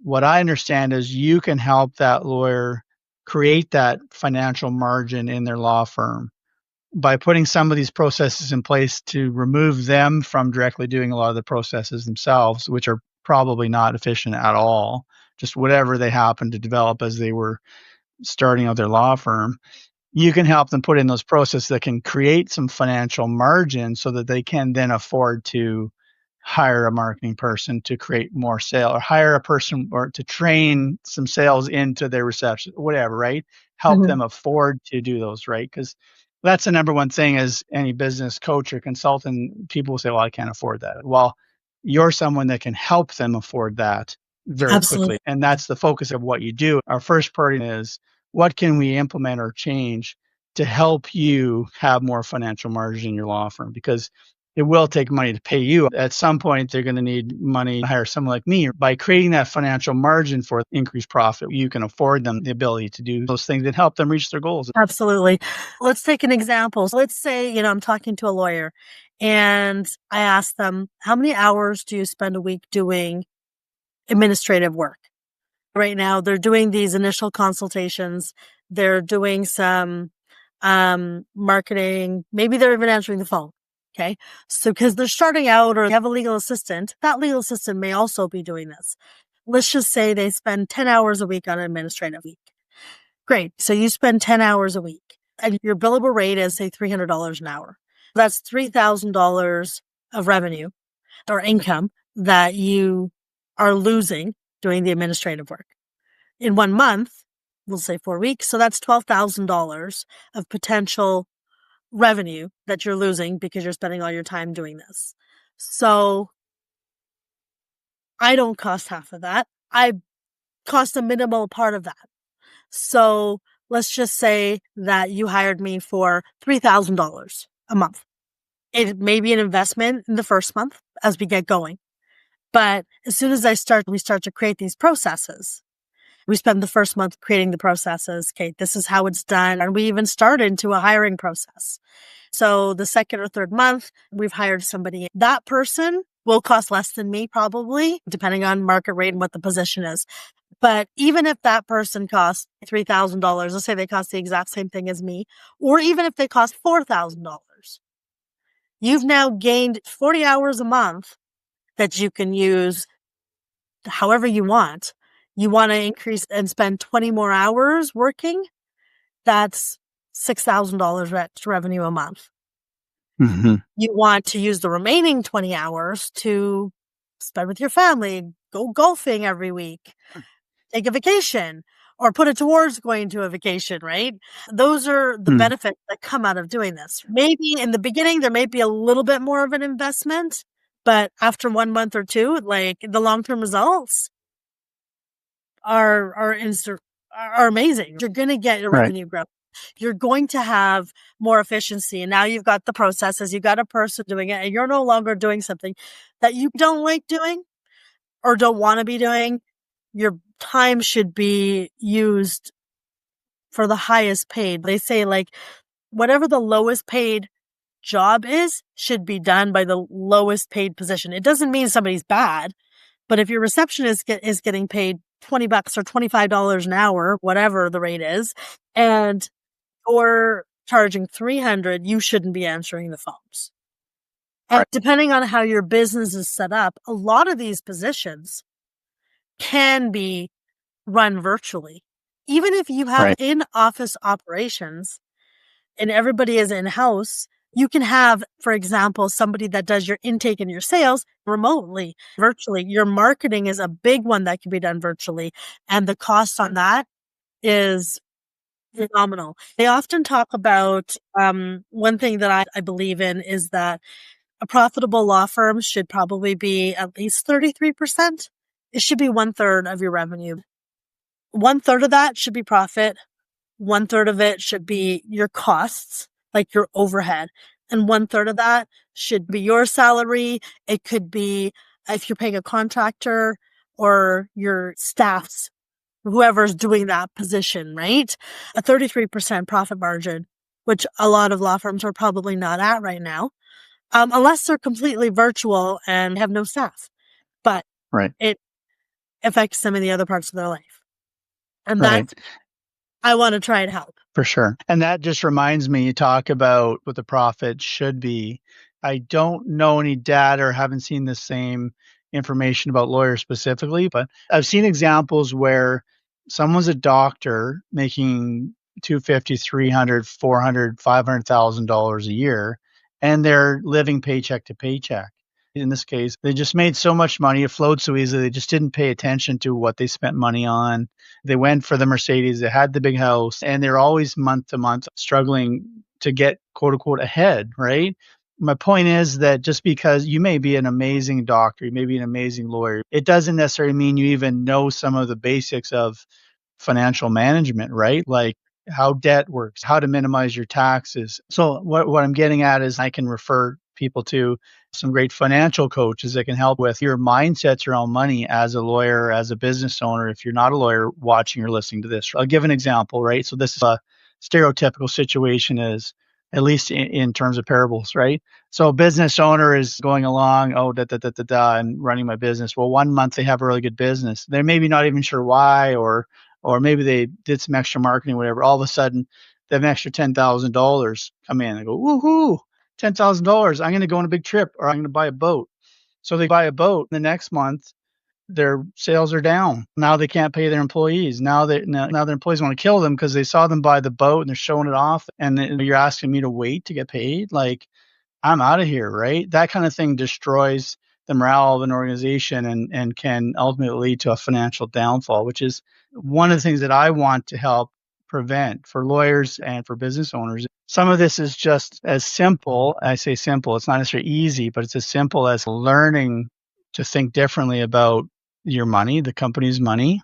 what I understand is you can help that lawyer create that financial margin in their law firm by putting some of these processes in place to remove them from directly doing a lot of the processes themselves, which are probably not efficient at all, just whatever they happen to develop as they were starting out their law firm. You can help them put in those processes that can create some financial margin so that they can then afford to hire a marketing person to create more sale, or hire a person or to train some sales into their reception, whatever, right? Help them afford to do those, right? Because that's the number one thing as any business coach or consultant. People will say, well, I can't afford that. Well, you're someone that can help them afford that very Absolutely. quickly. And that's the focus of what you do. Our first priority is, what can we implement or change to help you have more financial margin in your law firm? Because it will take money to pay you. At some point, they're going to need money to hire someone like me. By creating that financial margin for increased profit, you can afford them the ability to do those things that help them reach their goals. Absolutely. Let's take an example. So let's say, I'm talking to a lawyer and I ask them, how many hours do you spend a week doing administrative work? Right now, they're doing these initial consultations. They're doing some marketing. Maybe they're even answering the phone. Okay. So because they're starting out or they have a legal assistant, that legal assistant may also be doing this. Let's just say they spend 10 hours a week on an administrative week. Great. So you spend 10 hours a week and your billable rate is, say, $300 an hour. That's $3,000 of revenue or income that you are losing doing the administrative work. In 1 month, we'll say 4 weeks. So that's $12,000 of potential revenue that you're losing because you're spending all your time doing this. So I don't cost half of that. I cost a minimal part of that. So let's just say that you hired me for $3,000 a month. It may be an investment in the first month as we get going. But as soon as we start to create these processes. We spend the first month creating the processes. Okay, this is how it's done. And we even start into a hiring process. So the second or third month, we've hired somebody. That person will cost less than me probably, depending on market rate and what the position is. But even if that person costs $3,000, let's say they cost the exact same thing as me, or even if they cost $4,000, you've now gained 40 hours a month that you can use however you want. You want to increase and spend 20 more hours working, that's $6,000 revenue a month. Mm-hmm. You want to use the remaining 20 hours to spend with your family, go golfing every week, take a vacation, or put it towards going to a vacation, right? Those are the benefits that come out of doing this. Maybe in the beginning, there may be a little bit more of an investment, but after 1 month or two, like the long-term results are amazing. You're going to get your revenue growth. You're going to have more efficiency. And now you've got the processes, you've got a person doing it, and you're no longer doing something that you don't like doing or don't want to be doing. Your time should be used for the highest paid. They say like whatever the lowest paid job is should be done by the lowest paid position. It doesn't mean somebody's bad, but if your receptionist is getting paid $20 or $25 an hour, whatever the rate is, and you're charging $300, you shouldn't be answering the phones. And depending on how your business is set up, a lot of these positions can be run virtually. Even if you have in-office operations and everybody is in-house, you can have, for example, somebody that does your intake and your sales remotely, virtually. Your marketing is a big one that can be done virtually. And the cost on that is phenomenal. They often talk about one thing that I believe in is that a profitable law firm should probably be at least 33%. It should be 1/3 of your revenue. 1/3 of that should be profit. 1/3 of it should be your costs, like your overhead. And 1/3 of that should be your salary. It could be if you're paying a contractor or your staff's, whoever's doing that position, right? A 33% profit margin, which a lot of law firms are probably not at right now, unless they're completely virtual and have no staff. But it affects them in the other parts of their life. And that's, I want to try and help. For sure. And that just reminds me, you talk about what the profit should be. I don't know any data or haven't seen the same information about lawyers specifically, but I've seen examples where someone's a doctor making $250,000, $300,000, $400,000, $500,000 a year, and they're living paycheck to paycheck. In this case, they just made so much money. It flowed so easily. They just didn't pay attention to what they spent money on. They went for the Mercedes. They had the big house, and they're always month to month struggling to get quote unquote ahead, right? My point is that just because you may be an amazing doctor, you may be an amazing lawyer, it doesn't necessarily mean you even know some of the basics of financial management, right? Like how debt works, how to minimize your taxes. So what I'm getting at is I can refer people to some great financial coaches that can help with your mindsets around money as a lawyer, as a business owner. If you're not a lawyer watching or listening to this, I'll give an example, right? So this is a stereotypical situation is at least in terms of parables, right? So a business owner is going along, and running my business. Well, one month they have a really good business. They're maybe not even sure why, or maybe they did some extra marketing, whatever. All of a sudden, they have an extra $10,000 come in. They go, woohoo, $10,000. I'm going to go on a big trip, or I'm going to buy a boat. So they buy a boat. The next month, their sales are down. Now they can't pay their employees. Now their employees want to kill them because they saw them buy the boat and they're showing it off. And then you're asking me to wait to get paid. Like, I'm out of here, right? That kind of thing destroys the morale of an organization and can ultimately lead to a financial downfall, which is one of the things that I want to help prevent for lawyers and for business owners. Some of this is just as simple. I say simple, it's not necessarily easy, but it's as simple as learning to think differently about your money, the company's money,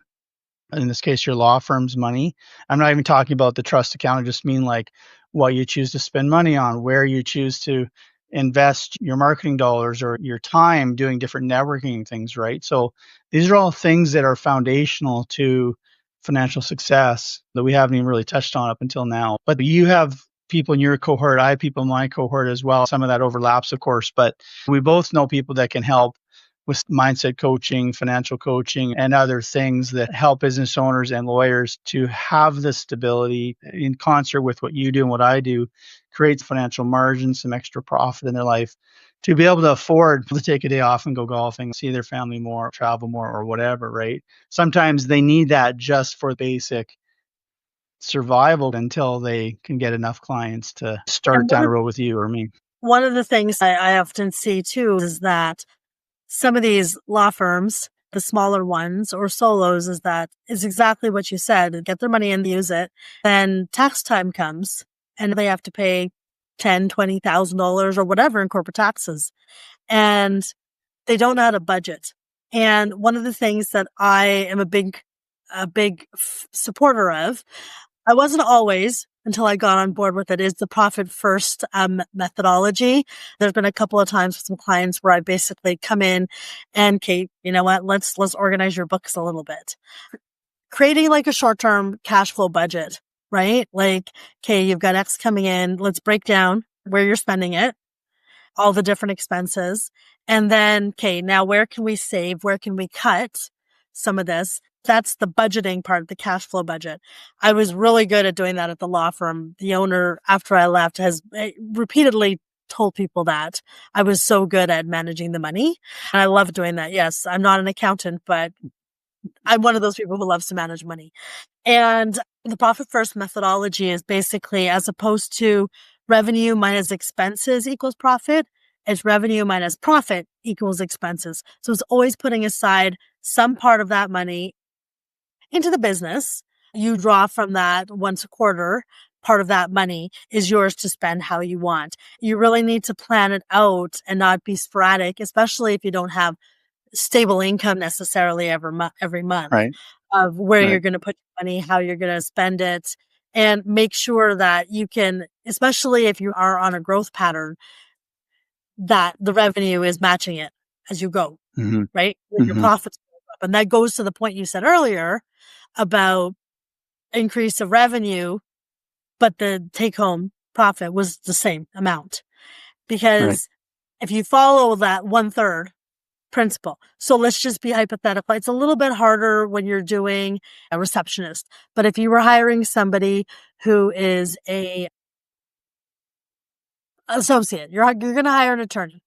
in this case, your law firm's money. I'm not even talking about the trust account. I just mean like what you choose to spend money on, where you choose to invest your marketing dollars or your time doing different networking things, right? So these are all things that are foundational to financial success that we haven't even really touched on up until now. But you have people in your cohort, I have people in my cohort as well. Some of that overlaps, of course, but we both know people that can help with mindset coaching, financial coaching, and other things that help business owners and lawyers to have the stability in concert with what you do and what I do, creates financial margin, some extra profit in their life to be able to afford to take a day off and go golfing, see their family more, travel more, or whatever, right? Sometimes they need that just for basic survival until they can get enough clients to start down the road with you or me. One of the things I often see too is that some of these law firms, the smaller ones or solos, is exactly what you said. Get their money and use it. Then tax time comes and they have to pay $10,000, $20,000 or whatever in corporate taxes. And they don't know how to budget. And one of the things that I am a big supporter of, I wasn't always until I got on board with it, is the profit first methodology. There's been a couple of times with some clients where I basically come in and, Kate, you know what, let's organize your books a little bit. Creating like a short-term cash flow budget, right? Like, okay, you've got X coming in. Let's break down where you're spending it, all the different expenses. And then, okay, now where can we save? Where can we cut some of this? That's the budgeting part of the cash flow budget. I was really good at doing that at the law firm. The owner, after I left, has repeatedly told people that I was so good at managing the money. And I love doing that. Yes, I'm not an accountant, but I'm one of those people who loves to manage money. And the profit first methodology is basically, as opposed to revenue minus expenses equals profit, it's revenue minus profit equals expenses. So it's always putting aside some part of that money into the business. You draw from that once a quarter. Part of that money is yours to spend how you want. You really need to plan it out and not be sporadic, especially if you don't have stable income necessarily every month, Right. of where Right. you're going to put your money, how you're going to spend it, and make sure that you can, especially if you are on a growth pattern, that the revenue is matching it as you go, Mm-hmm. right? With your profits go up. And that goes to the point you said earlier about increase of revenue, but the take home profit was the same amount. Because if you follow that 1/3 principle, so let's just be hypothetical. It's a little bit harder when you're doing a receptionist, but if you were hiring somebody who is a associate, you're going to hire an attorney,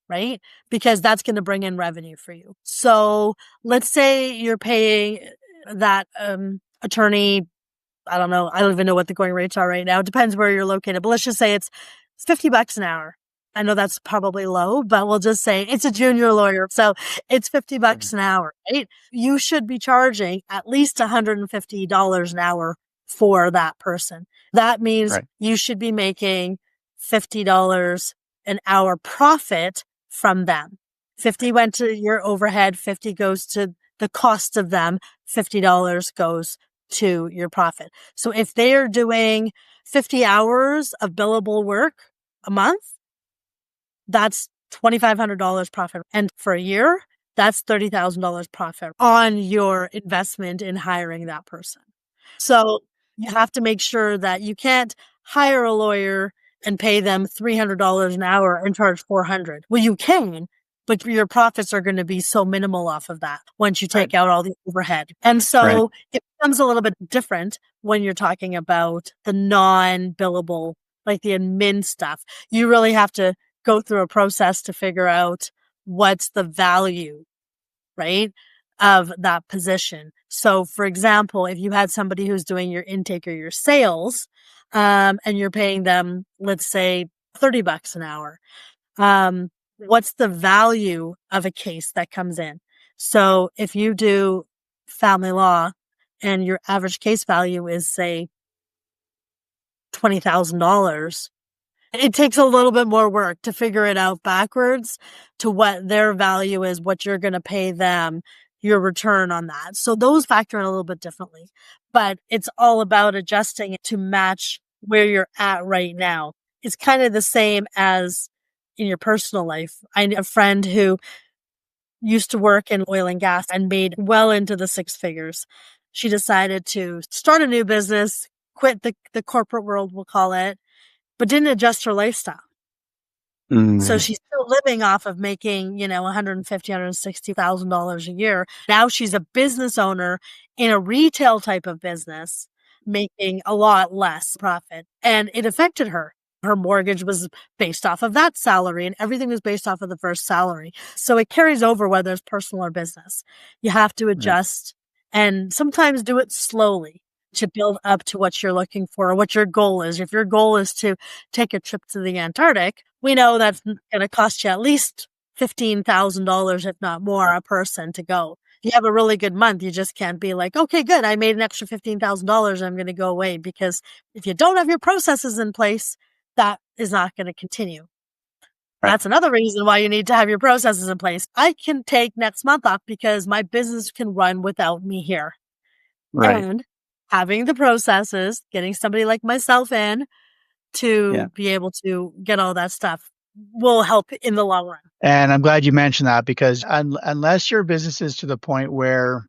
right? Because that's going to bring in revenue for you. So let's say you're paying that attorney, I don't know, I don't even know what the going rates are right now. It depends where you're located, but let's just say it's $50 an hour. I know that's probably low, but we'll just say it's a junior lawyer. So it's $50 an hour, right? You should be charging at least $150 an hour for that person. That means you should be making $50 an hour profit from them. 50 went to your overhead, 50 goes to the cost of them, $50 goes to your profit. So if they are doing 50 hours of billable work a month, that's $2,500 profit. And for a year, that's $30,000 profit on your investment in hiring that person. So you have to make sure that you can't hire a lawyer and pay them $300 an hour and charge $400. Well, you can, but your profits are going to be so minimal off of that once you take out all the overhead. And so it becomes a little bit different when you're talking about the non-billable, like the admin stuff. You really have to go through a process to figure out what's the value, right, of that position. So for example, if you had somebody who's doing your intake or your sales, and you're paying them, let's say $30 an hour, what's the value of a case that comes in? So if you do family law and your average case value is, say, $20,000, it takes a little bit more work to figure it out backwards to what their value is, what you're going to pay them, your return on that. So those factor in a little bit differently, but it's all about adjusting it to match where you're at right now. It's kind of the same as in your personal life. I know a friend who used to work in oil and gas and made well into the six figures. She decided to start a new business, quit the corporate world, we'll call it, but didn't adjust her lifestyle. So she's still living off of making, $150,000, $160,000 a year. Now she's a business owner in a retail type of business, making a lot less profit. And it affected her. Her mortgage was based off of that salary and everything was based off of the first salary. So it carries over whether it's personal or business. You have to adjust and sometimes do it slowly to build up to what you're looking for or what your goal is. If your goal is to take a trip to the Antarctic, we know that's going to cost you at least $15,000, if not more, a person to go. If you have a really good month, you just can't be like, okay, good, I made an extra $15,000. I'm going to go away, because if you don't have your processes in place, that is not going to continue. That's another reason why you need to have your processes in place. I can take next month off because my business can run without me here. And having the processes, getting somebody like myself in to be able to get all that stuff will help in the long run. And I'm glad you mentioned that, because unless your business is to the point where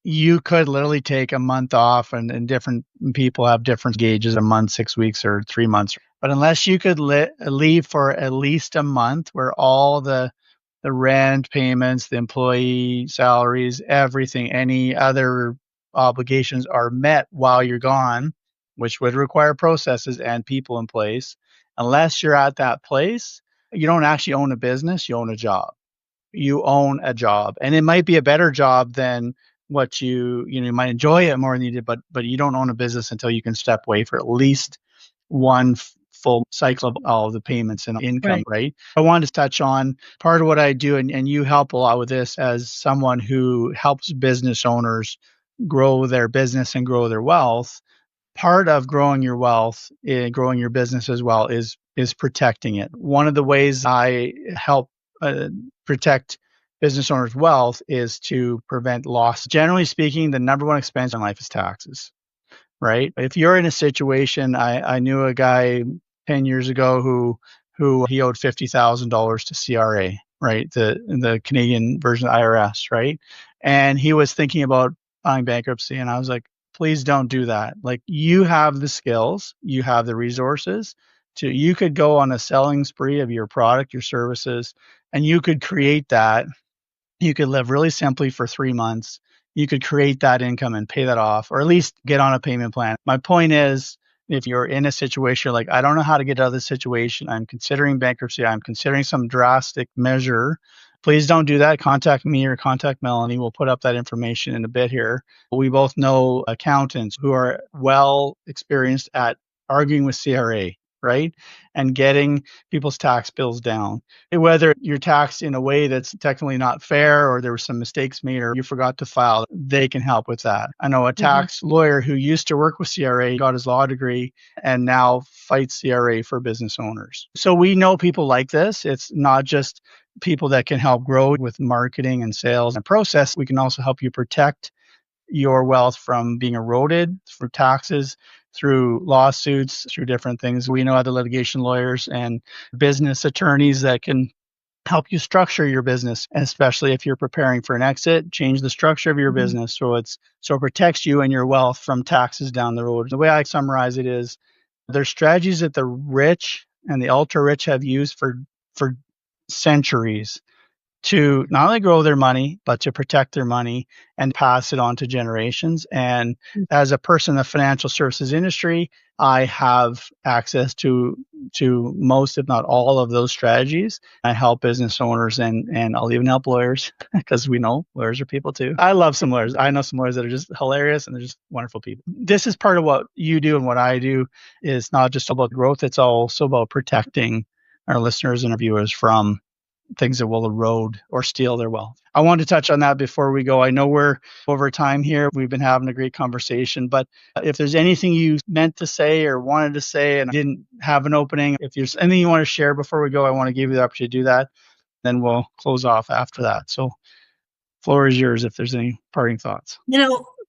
you could literally take a month off, and different people have different gauges, a month, 6 weeks, or 3 months. But unless you could leave for at least a month where all the rent payments, the employee salaries, everything, any other obligations are met while you're gone, which would require processes and people in place. Unless you're at that place, you don't actually own a business, you own a job. You own a job, and it might be a better job than what you might enjoy it more than you did, but you don't own a business until you can step away for at least one full cycle of all of the payments and income, right? I wanted to touch on part of what I do, and you help a lot with this as someone who helps business owners grow their business and grow their wealth. Part of growing your wealth, growing your business as well, is protecting it. One of the ways I help protect business owners' wealth is to prevent loss. Generally speaking, the number one expense in life is taxes, right? If you're in a situation, I knew a guy 10 years ago who he owed $50,000 to CRA, right? The Canadian version of IRS, right? And he was thinking about filing bankruptcy, and I was like, please don't do that. Like, you have the skills, you have the resources you could go on a selling spree of your product, your services, and you could create that. You could live really simply for 3 months. You could create that income and pay that off, or at least get on a payment plan. My point is, if you're in a situation like, I don't know how to get out of this situation, I'm considering bankruptcy, I'm considering some drastic measure, please don't do that. Contact me or contact Melanie. We'll put up that information in a bit here. We both know accountants who are well experienced at arguing with CRA, right? And getting people's tax bills down. Whether you're taxed in a way that's technically not fair, or there were some mistakes made, or you forgot to file, they can help with that. I know a tax lawyer who used to work with CRA, got his law degree, and now fights CRA for business owners. So we know people like this. It's not just people that can help grow with marketing and sales and process. We can also help you protect your wealth from being eroded for taxes, through lawsuits, through different things. We know other litigation lawyers and business attorneys that can help you structure your business, especially if you're preparing for an exit. Change the structure of your business so it protects you and your wealth from taxes down the road. The way I summarize it is, there's strategies that the rich and the ultra rich have used for centuries to not only grow their money, but to protect their money and pass it on to generations. And as a person in the financial services industry, I have access to most, if not all, of those strategies. I help business owners, and I'll even help lawyers, because we know lawyers are people too. I love some lawyers. I know some lawyers that are just hilarious, and they're just wonderful people. This is part of what you do and what I do. Is not just about growth, it's also about protecting our listeners and our viewers from things that will erode or steal their wealth. I wanted to touch on that before we go. I know we're over time here. We've been having a great conversation, but if there's anything you meant to say or wanted to say and didn't have an opening, if there's anything you want to share before we go, I want to give you the opportunity to do that. Then we'll close off after that. So floor is yours if there's any parting thoughts.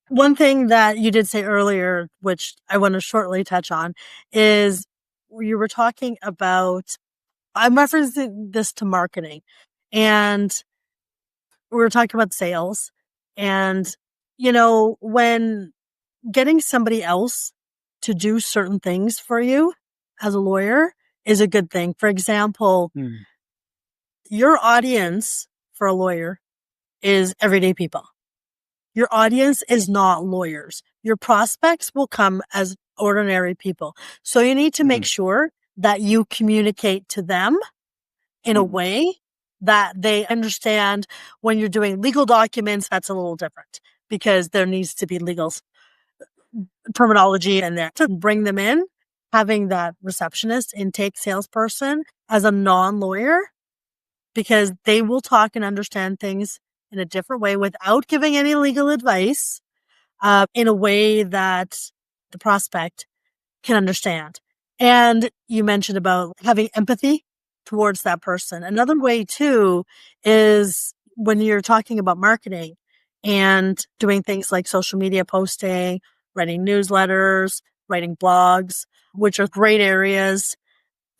One thing that you did say earlier, which I want to shortly touch on, is you were talking about, I'm referencing this to marketing, and we were talking about sales. And, when getting somebody else to do certain things for you as a lawyer is a good thing. For example, your audience for a lawyer is everyday people. Your audience is not lawyers. Your prospects will come as ordinary people. So you need to make sure that you communicate to them in a way that they understand. When you're doing legal documents, that's a little different, because there needs to be legal terminology in there to bring them in. Having that receptionist, intake salesperson as a non-lawyer, because they will talk and understand things in a different way without giving any legal advice, in a way that the prospect can understand. And you mentioned about having empathy towards that person. Another way too is when you're talking about marketing and doing things like social media posting, writing newsletters, writing blogs, which are great areas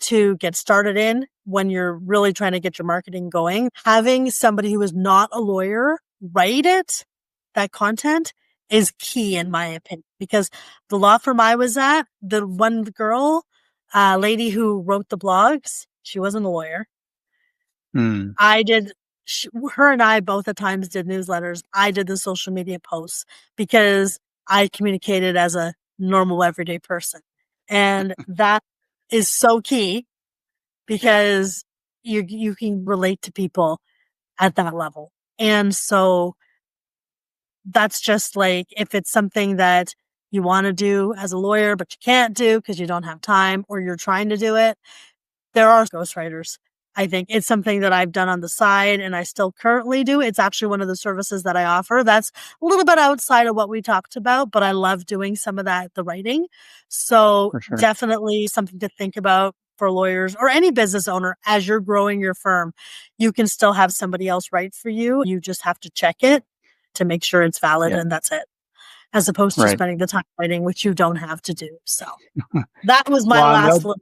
to get started in when you're really trying to get your marketing going. Having somebody who is not a lawyer write that content is key, in my opinion, because the law firm I was at, the one girl, lady who wrote the blogs, she wasn't a lawyer. Her and I both at times did newsletters. I did the social media posts because I communicated as a normal everyday person. And that is so key, because you can relate to people at that level. And so that's just like, if it's something that you want to do as a lawyer, but you can't do because you don't have time, or you're trying to do it, there are ghostwriters. I think it's something that I've done on the side, and I still currently do. It's actually one of the services that I offer. That's a little bit outside of what we talked about, but I love doing some of that, the writing. So definitely something to think about for lawyers or any business owner. As you're growing your firm, you can still have somebody else write for you. You just have to check it to make sure it's valid, and that's it, as opposed to spending the time writing, which you don't have to do. So that was my last little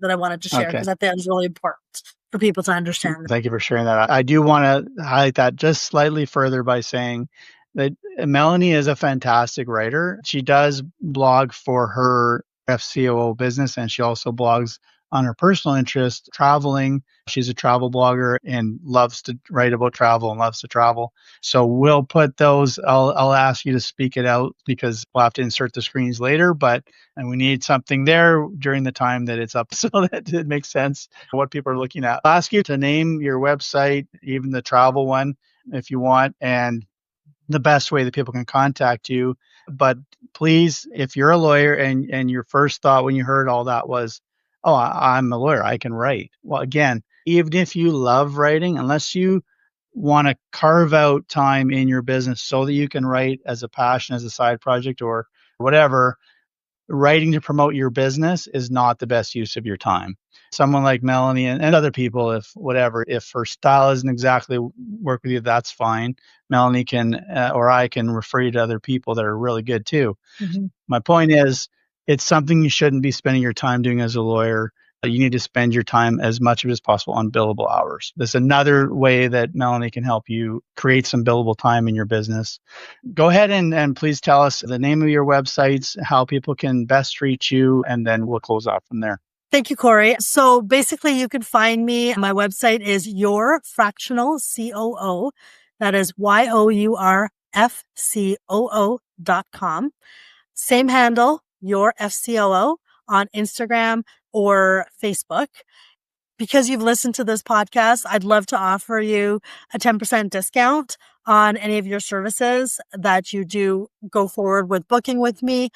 that I wanted to share, because I think it's really important for people to understand. Thank you for sharing that. I do want to highlight that just slightly further by saying that Melanie is a fantastic writer. She does blog for her FCOO business, and she also blogs on her personal interest, traveling. She's a travel blogger and loves to write about travel and loves to travel. So we'll put those, I'll ask you to speak it out, because we'll have to insert the screens later, and we need something there during the time that it's up so that it makes sense what people are looking at. I'll ask you to name your website, even the travel one, if you want, and the best way that people can contact you. But please, if you're a lawyer and your first thought when you heard all that was, oh, I'm a lawyer, I can write. Well, again, even if you love writing, unless you want to carve out time in your business so that you can write as a passion, as a side project or whatever, writing to promote your business is not the best use of your time. Someone like Melanie and other people, if her style isn't exactly work with you, that's fine. Melanie can, or I can refer you to other people that are really good too. Mm-hmm. My point is, it's something you shouldn't be spending your time doing as a lawyer. You need to spend your time as much of it as possible on billable hours. There's another way that Melanie can help you create some billable time in your business. Go ahead and please tell us the name of your websites, how people can best reach you, and then we'll close out from there. Thank you, Cory. So basically, you can find me. My website is Your Fractional COO. That is YOURFCOO.com. Same handle, Your FCOO, on Instagram or Facebook. Because you've listened to this podcast, I'd love to offer you a 10% discount on any of your services that you do go forward with booking with me.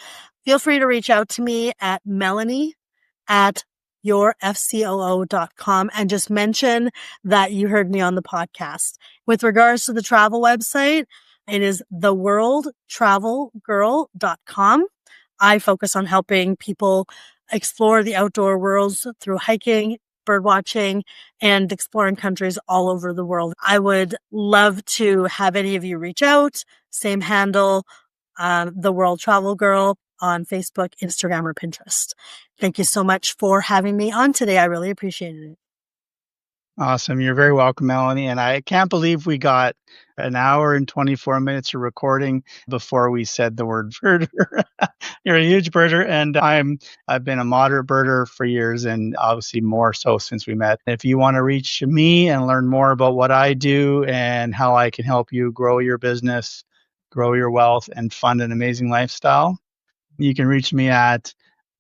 Feel free to reach out to me at melanie@yourfcoo.com and just mention that you heard me on the podcast. With regards to the travel website, it is theworldtravelgirl.com. I focus on helping people explore the outdoor worlds through hiking, bird watching, and exploring countries all over the world. I would love to have any of you reach out. Same handle, The World Travel Girl on Facebook, Instagram, or Pinterest. Thank you so much for having me on today. I really appreciated it. Awesome. You're very welcome, Melanie. And I can't believe we got an hour and 24 minutes of recording before we said the word birder. You're a huge birder, and I've been a moderate birder for years, and obviously more so since we met. If you want to reach me and learn more about what I do and how I can help you grow your business, grow your wealth, and fund an amazing lifestyle, you can reach me at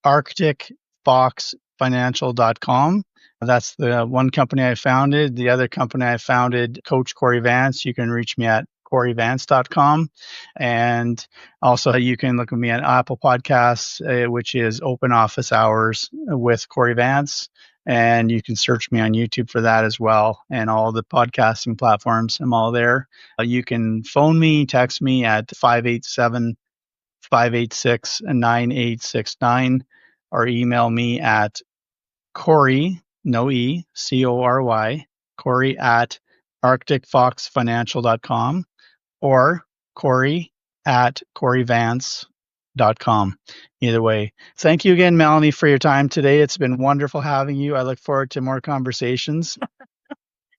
arcticfoxfinancial.com. That's the one company I founded. The other company I founded, Coach Cory Vance, you can reach me at coryvance.com. And also you can look at me at Apple Podcasts, which is Open Office Hours with Cory Vance. And you can search me on YouTube for that as well. And all the podcasting platforms, I'm all there. You can phone me, text me at 586-9869 or email me at Cory, no E, Cory, Cory at arcticfoxfinancial.com or Cory at coryvance.com. Either way. Thank you again, Melanie, for your time today. It's been wonderful having you. I look forward to more conversations.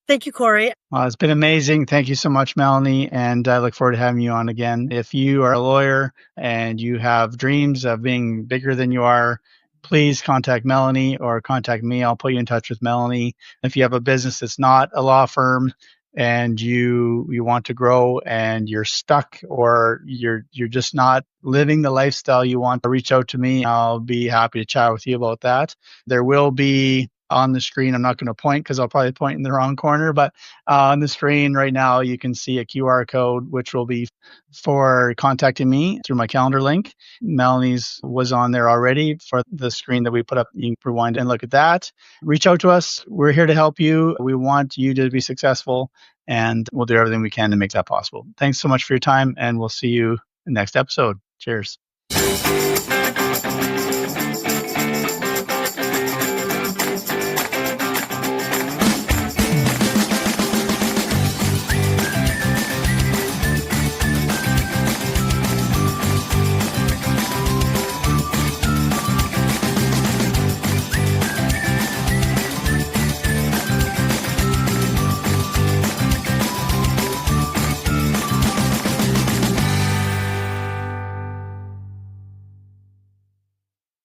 Thank you, Cory. It's been amazing. Thank you so much, Melanie. And I look forward to having you on again. If you are a lawyer and you have dreams of being bigger than you are, please contact Melanie or contact me. I'll put you in touch with Melanie. If you have a business that's not a law firm and you want to grow and you're stuck or you're just not living the lifestyle you want, to reach out to me. I'll be happy to chat with you about that. There will be on the screen, I'm not going to point because I'll probably point in the wrong corner, but on the screen right now, you can see a QR code, which will be for contacting me through my calendar link. Melanie's was on there already for the screen that we put up. You can rewind and look at that. Reach out to us. We're here to help you. We want you to be successful, and we'll do everything we can to make that possible. Thanks so much for your time, and we'll see you in the next episode. Cheers.